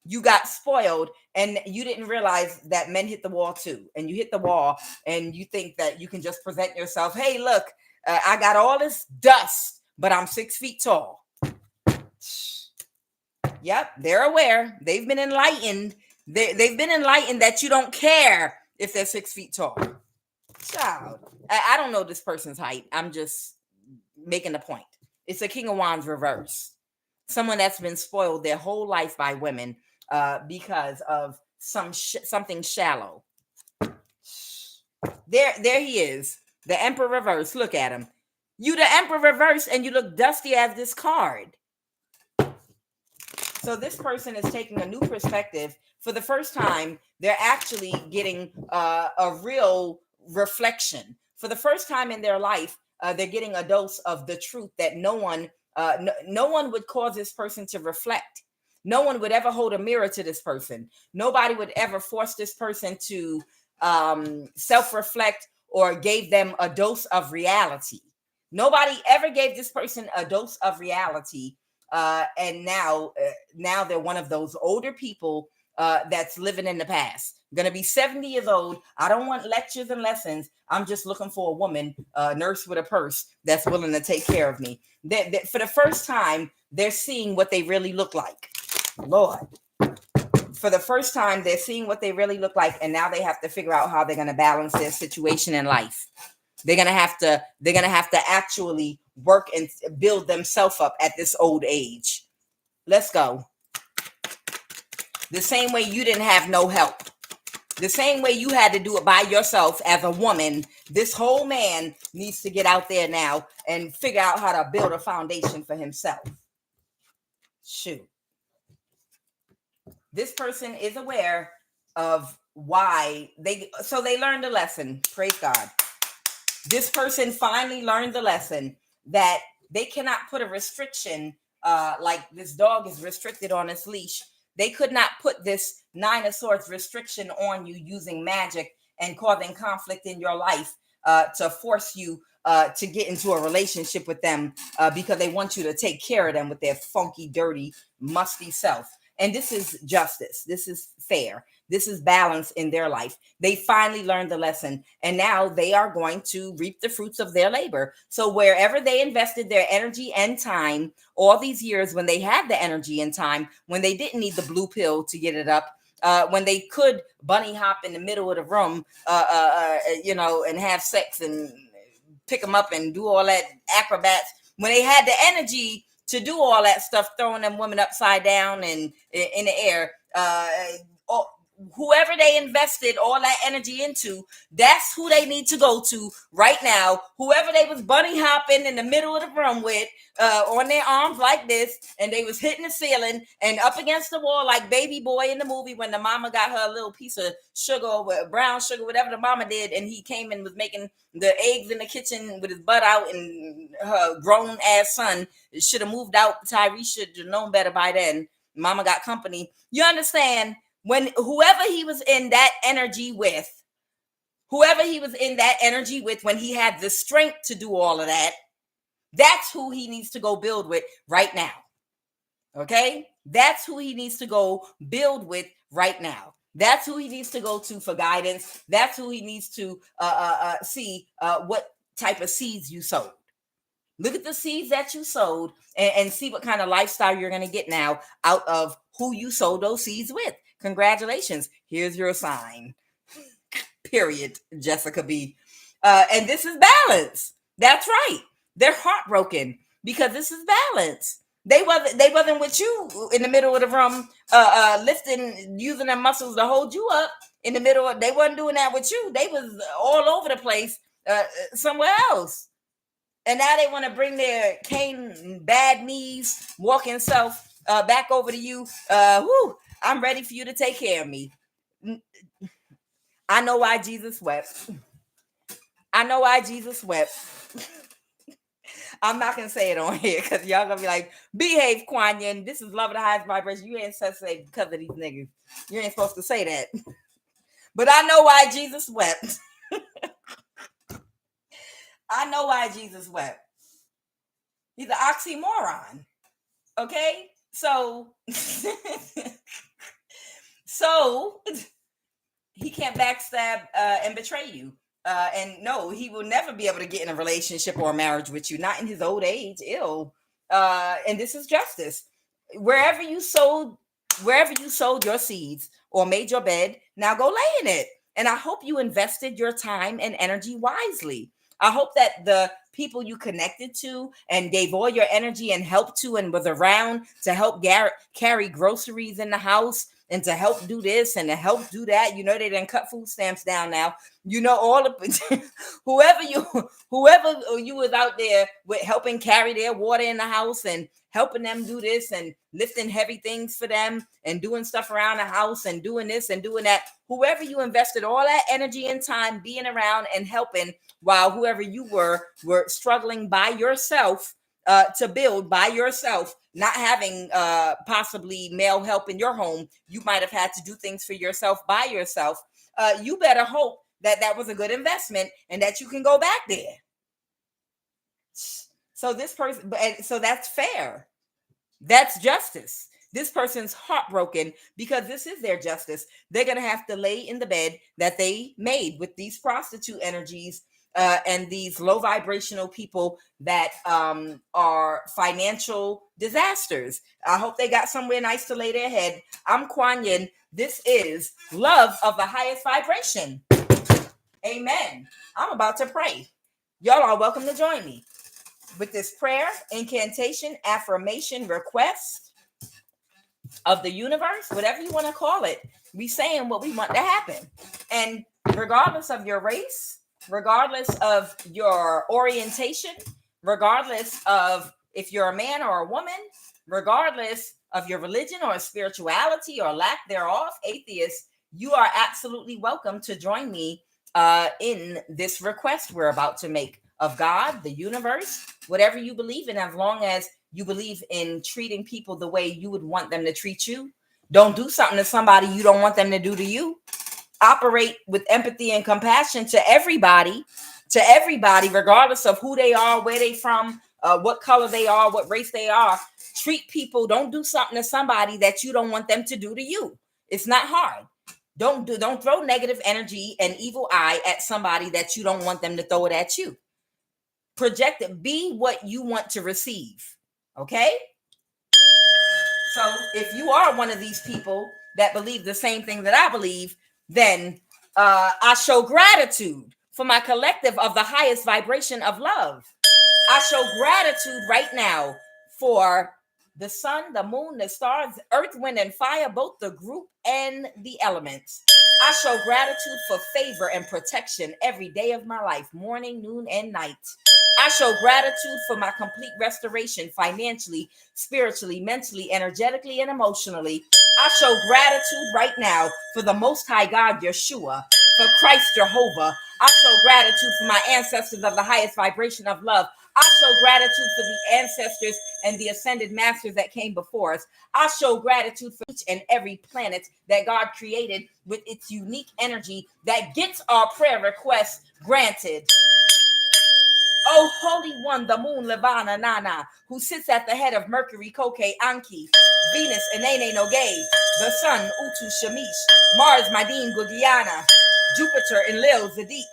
You got spoiled and you didn't realize that men hit the wall too. And you hit the wall and you think that you can just present yourself. Hey, look, I got all this dust, but I'm 6 feet tall. Yep, they're aware. They've been enlightened. They've been enlightened that you don't care if they're 6 feet tall. Child, I don't know this person's height. I'm just making a point. It's a King of Wands reverse. Someone that's been spoiled their whole life by women because of something shallow. There he is. The Emperor reverse. Look at him. You the Emperor reverse and you look dusty as this card. So this person is taking a new perspective. For the first time, they're actually getting a real reflection. For the first time in their life, they're getting a dose of the truth that no one would cause this person to reflect. No one would ever hold a mirror to this person. Nobody would ever force this person to self-reflect or gave them a dose of reality. Nobody ever gave this person a dose of reality. And now they're one of those older people that's living in the past. Gonna be 70 years old. I don't want lectures and lessons. I'm just looking for a woman, nurse with a purse that's willing to take care of me. For the first time, they're seeing what they really look like. Lord. For the first time, they're seeing what they really look like, and now they have to figure out how they're gonna balance their situation in life. They're gonna have to actually work and build themselves up at this old age. Let's go. The same way you didn't have no help. The same way you had to do it by yourself as a woman, this whole man needs to get out there now and figure out how to build a foundation for himself. Shoot. This person is aware of why they learned a lesson. Praise God. This person finally learned the lesson that they cannot put a restriction like this dog is restricted on its leash. They could not put this 9 of Swords restriction on you using magic and causing conflict in your life to force you to get into a relationship with them because they want you to take care of them with their funky, dirty, musty self. And this is justice. This is fair. This is balance in their life. They finally learned the lesson, and now they are going to reap the fruits of their labor. So wherever they invested their energy and time all these years, when they had the energy and time, when they didn't need the blue pill to get it up, when they could bunny hop in the middle of the room, and have sex and pick them up and do all that acrobats, when they had the energy to do all that stuff, throwing them women upside down and in the air. Whoever they invested all that energy into, that's who they need to go to right now. Whoever they was bunny hopping in the middle of the room with, on their arms like this, and they was hitting the ceiling and up against the wall like Baby Boy in the movie when the mama got her a little piece of sugar or brown sugar, whatever the mama did, and he came and was making the eggs in the kitchen with his butt out, and her grown ass son should have moved out. Tyree should have known better by then. Mama got company. You understand? When whoever he was in that energy with, when he had the strength to do all of that, that's who he needs to go build with right now. Okay? That's who he needs to go build with right now. That's who he needs to go to for guidance. That's who he needs to see what type of seeds you sowed. Look at the seeds that you sowed and see what kind of lifestyle you're going to get now out of who you sowed those seeds with. Congratulations. Here's your sign. Period, Jessica B. And this is balance. That's right. They're heartbroken because this is balance. They wasn't with you in the middle of the room, lifting, using their muscles to hold you up in the middle. They wasn't doing that with you. They was all over the place, somewhere else. And now they want to bring their cane, bad knees, walking self back over to you. I'm ready for you to take care of me. I know why Jesus wept. I'm not going to say it on here because y'all going to be like, behave, Quan Yin. This is love of the highest vibration. You ain't supposed to say because of these niggas. You ain't supposed to say that. But I know why Jesus wept. I know why Jesus wept. He's an oxymoron. Okay? So he can't backstab and betray you. And no, he will never be able to get in a relationship or a marriage with you, not in his old age. And this is justice. Wherever you sowed your seeds or made your bed, now go lay in it. And I hope you invested your time and energy wisely. I hope that the people you connected to and gave all your energy and helped to and was around to help carry groceries in the house and to help do this and to help do that. You know, they done cut food stamps down now. You know, all of whoever you was out there with helping carry their water in the house and helping them do this and lifting heavy things for them and doing stuff around the house and doing this and doing that. Whoever you invested all that energy and time being around and helping, while whoever you were struggling by yourself to build by yourself, not having possibly male help in your home, you might have had to do things for yourself by yourself. You better hope that was a good investment and that you can go back there. So this person, so that's fair. That's justice. This person's heartbroken because this is their justice. They're going to have to lay in the bed that they made with these prostitute energies and these low vibrational people that are financial disasters. I hope they got somewhere nice to lay their head. I'm Quan Yin. This is love of the highest vibration. Amen. I'm about to pray. Y'all are welcome to join me with this prayer, incantation, affirmation, request of the universe, whatever you want to call it. We saying what we want to happen. And regardless of your race, regardless of your orientation, regardless of if you're a man or a woman, regardless of your religion or spirituality or lack thereof, atheist, you are absolutely welcome to join me in this request we're about to make of God, the universe, whatever you believe in, as long as you believe in treating people the way you would want them to treat you. Don't do something to somebody you don't want them to do to you. Operate with empathy and compassion to everybody, regardless of who they are, where they from, what color they are, what race they are. Treat people. Don't do something to somebody that you don't want them to do to you. It's not hard. Don't throw negative energy and evil eye at somebody that you don't want them to throw it at you. Project it. Be what you want to receive. Okay? So if you are one of these people that believe the same thing that I believe, then I show gratitude for my collective of the highest vibration of love. I show gratitude right now for the sun, the moon, the stars, earth, wind, and fire, both the group and the elements. I show gratitude for favor and protection every day of my life, morning, noon, and night. I show gratitude for my complete restoration financially, spiritually, mentally, energetically, and emotionally. I show gratitude right now for the Most High God, Yeshua, for Christ Jehovah. I show gratitude for my ancestors of the highest vibration of love. I show gratitude for the ancestors and the ascended masters that came before us. I show gratitude for each and every planet that God created with its unique energy that gets our prayer requests granted. Oh, Holy One, the moon, Levana, Nana, who sits at the head of Mercury, Koke, Anki, Venus, Enene, Nogay, the Sun, Utu, Shamish, Mars, Madin, Gudiana, Jupiter, Enlil, Zadik,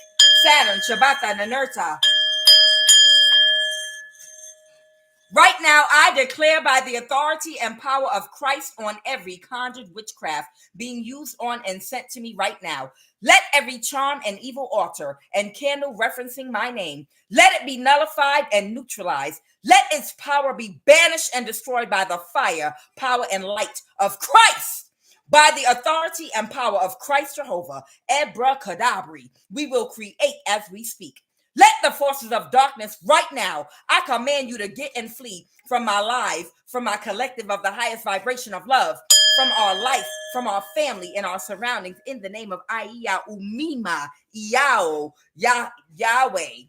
Saturn, Shabata, Nanerta. Right now, I declare by the authority and power of Christ on every conjured witchcraft being used on and sent to me right now. Let every charm and evil altar and candle referencing my name, let it be nullified and neutralized. Let its power be banished and destroyed by the fire, power, and light of Christ. By the authority and power of Christ Jehovah, Abracadabra, we will create as we speak. Let the forces of darkness right now, I command you to get and flee from my life, from my collective of the highest vibration of love, from our life, from our family and our surroundings, in the name of Aiya Umima Iao Yahweh.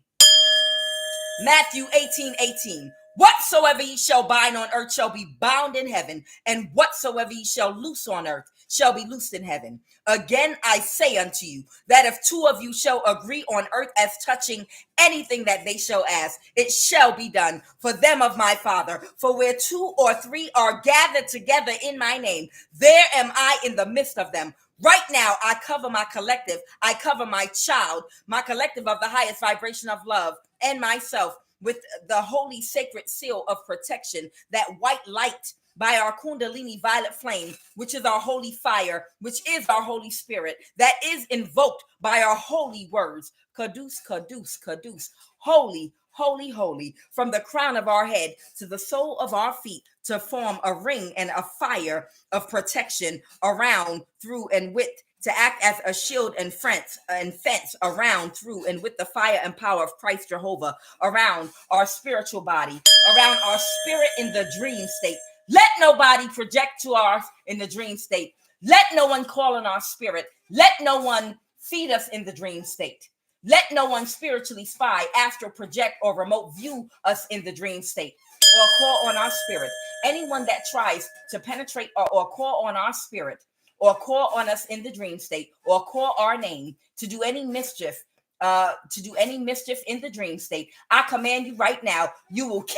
Matthew 18:18. Whatsoever ye shall bind on earth shall be bound in heaven, and whatsoever ye shall loose on earth shall be loosed in heaven. Again, I say unto you that if two of you shall agree on earth as touching anything that they shall ask, it shall be done for them of my Father. For where two or three are gathered together in my name, there am I in the midst of them. Right now, I cover my collective. I cover my child, my collective of the highest vibration of love, and myself with the holy sacred seal of protection, that white light by our Kundalini violet flame, which is our holy fire, which is our Holy Spirit, that is invoked by our holy words. Kadus, Kadus, Kadus. Holy, holy, holy, from the crown of our head to the sole of our feet, to form a ring and a fire of protection around, through, and with, to act as a shield and fence around, through, and with the fire and power of Christ Jehovah, around our spiritual body, around our spirit in the dream state. Let nobody project to us in the dream state. Let no one call on our spirit. Let no one feed us in the dream state. Let no one spiritually spy, astral project, or remote view us in the dream state, or call on our spirit. Anyone that tries to penetrate or call on our spirit, or call on us in the dream state, or call our name to do any mischief, in the dream state, I command you right now, you will catch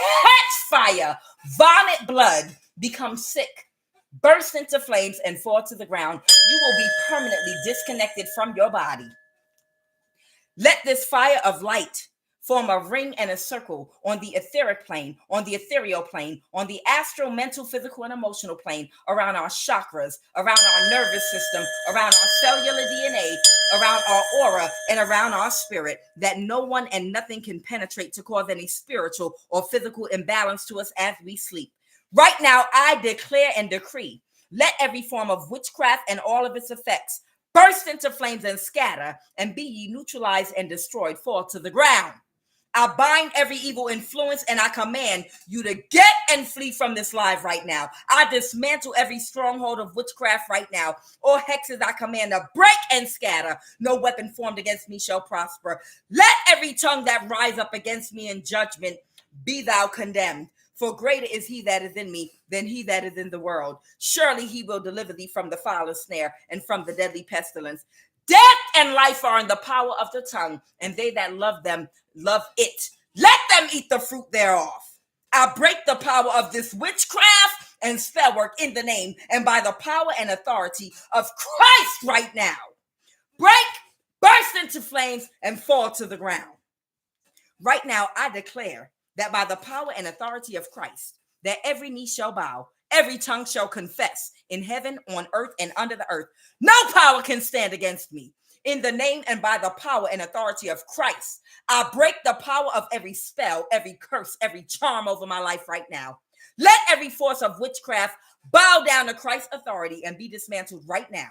fire, vomit blood, become sick, burst into flames, and fall to the ground. You will be permanently disconnected from your body. Let this fire of light form a ring and a circle on the etheric plane, on the ethereal plane, on the astral, mental, physical, and emotional plane, around our chakras, around our nervous system, around our cellular DNA, around our aura, and around our spirit, that no one and nothing can penetrate to cause any spiritual or physical imbalance to us as we sleep. Right now, I declare and decree, let every form of witchcraft and all of its effects burst into flames and scatter, and be ye neutralized and destroyed, fall to the ground. I bind every evil influence, and I command you to get and flee from this live right now. I dismantle every stronghold of witchcraft right now. All hexes I command to break and scatter. No weapon formed against me shall prosper. Let every tongue that rise up against me in judgment be thou condemned. For greater is he that is in me than he that is in the world. Surely he will deliver thee from the fowler's snare and from the deadly pestilence. Death and life are in the power of the tongue, and they that love them love it. Let them eat the fruit thereof. I break the power of this witchcraft and spell work in the name and by the power and authority of Christ right now. Break, burst into flames, and fall to the ground. Right now, I declare that by the power and authority of Christ, that every knee shall bow, Every tongue shall confess in heaven, on earth, and under the earth. No power can stand against me. In the name and by the power and authority of Christ, I break the power of every spell, every curse, every charm over my life right now. Let every force of witchcraft bow down to Christ's authority and be dismantled right now.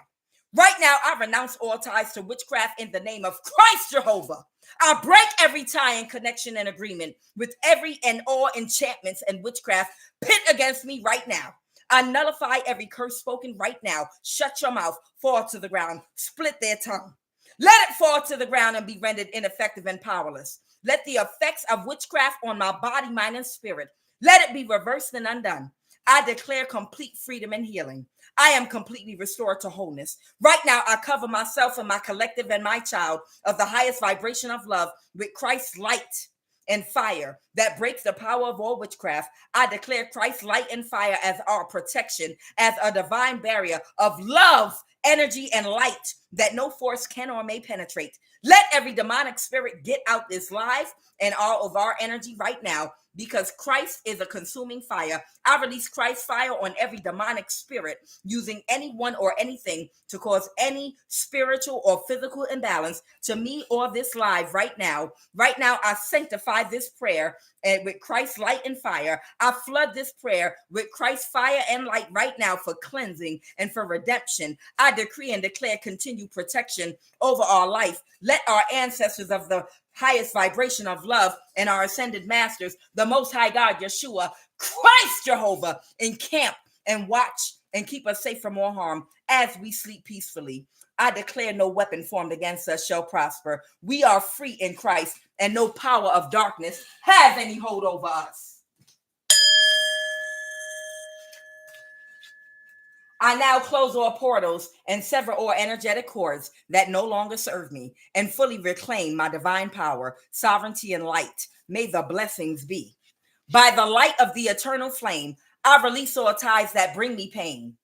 Right now, I renounce all ties to witchcraft in the name of Christ Jehovah. I break every tie and connection and agreement with every and all enchantments and witchcraft pit against me right now. I nullify every curse spoken right now. Shut your mouth, fall to the ground, split their tongue. Let it fall to the ground and be rendered ineffective and powerless. Let the effects of witchcraft on my body, mind, and spirit, let it be reversed and undone. I declare complete freedom and healing. I am completely restored to wholeness. Right now, I cover myself and my collective and my child of the highest vibration of love with Christ's light and fire that breaks the power of all witchcraft. I declare Christ's light and fire as our protection, as a divine barrier of love, energy, and light that no force can or may penetrate. Let every demonic spirit get out this life and all of our energy right now, because Christ is a consuming fire. I release Christ's fire on every demonic spirit using anyone or anything to cause any spiritual or physical imbalance to me or this live right now. Right now, I sanctify this prayer and with Christ's light and fire. I flood this prayer with Christ's fire and light right now for cleansing and for redemption. I decree and declare continued protection over our life. Let our ancestors of the highest vibration of love and our ascended masters, the Most High God, Yeshua, Christ Jehovah, encamp and watch and keep us safe from all harm as we sleep peacefully. I declare no weapon formed against us shall prosper. We are free in Christ, and no power of darkness has any hold over us. I now close all portals and sever all energetic cords that no longer serve me, and fully reclaim my divine power, sovereignty, and light. May the blessings be. By the light of the eternal flame, I release all ties that bring me pain.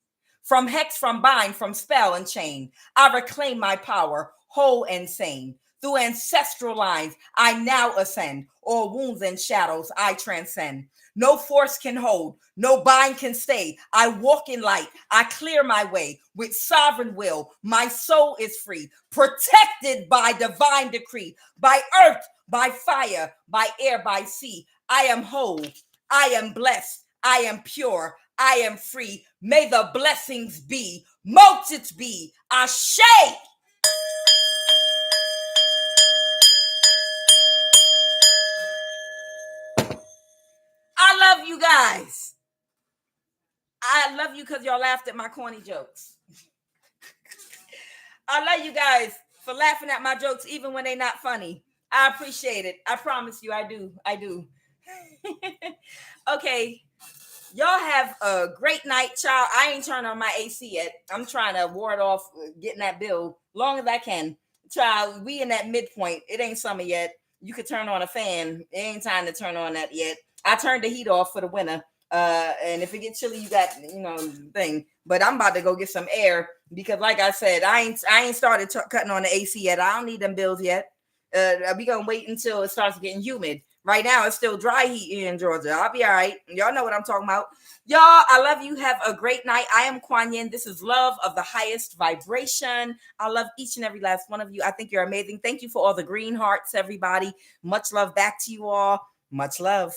From hex, from bind, from spell and chain, I reclaim my power, whole and sane. Through ancestral lines, I now ascend. All wounds and shadows I transcend. No force can hold, no bind can stay. I walk in light, I clear my way with sovereign will. My soul is free, protected by divine decree, by earth, by fire, by air, by sea. I am whole, I am blessed, I am pure, I am free. May the blessings be, multitudes be, Ashe. I love you guys. I love you because y'all laughed at my corny jokes. I love you guys for laughing at my jokes even when they're not funny. I appreciate it. I promise you I do. I do. Okay. Y'all have a great night, child. I ain't turned on my AC yet. I'm trying to ward off getting that bill long as I can. Child, we in that midpoint. It ain't summer yet. You could turn on a fan. It ain't time to turn on that yet. I turned the heat off for the winter. And if it gets chilly, you got, thing. But I'm about to go get some air because, like I said, I ain't started cutting on the AC yet. I don't need them bills yet. We gonna wait until it starts getting humid. Right now, it's still dry heat here in Georgia. I'll be all right. Y'all know what I'm talking about. Y'all, I love you. Have a great night. I am Quan Yin. This is love of the highest vibration. I love each and every last one of you. I think you're amazing. Thank you for all the green hearts, everybody. Much love back to you all. Much love.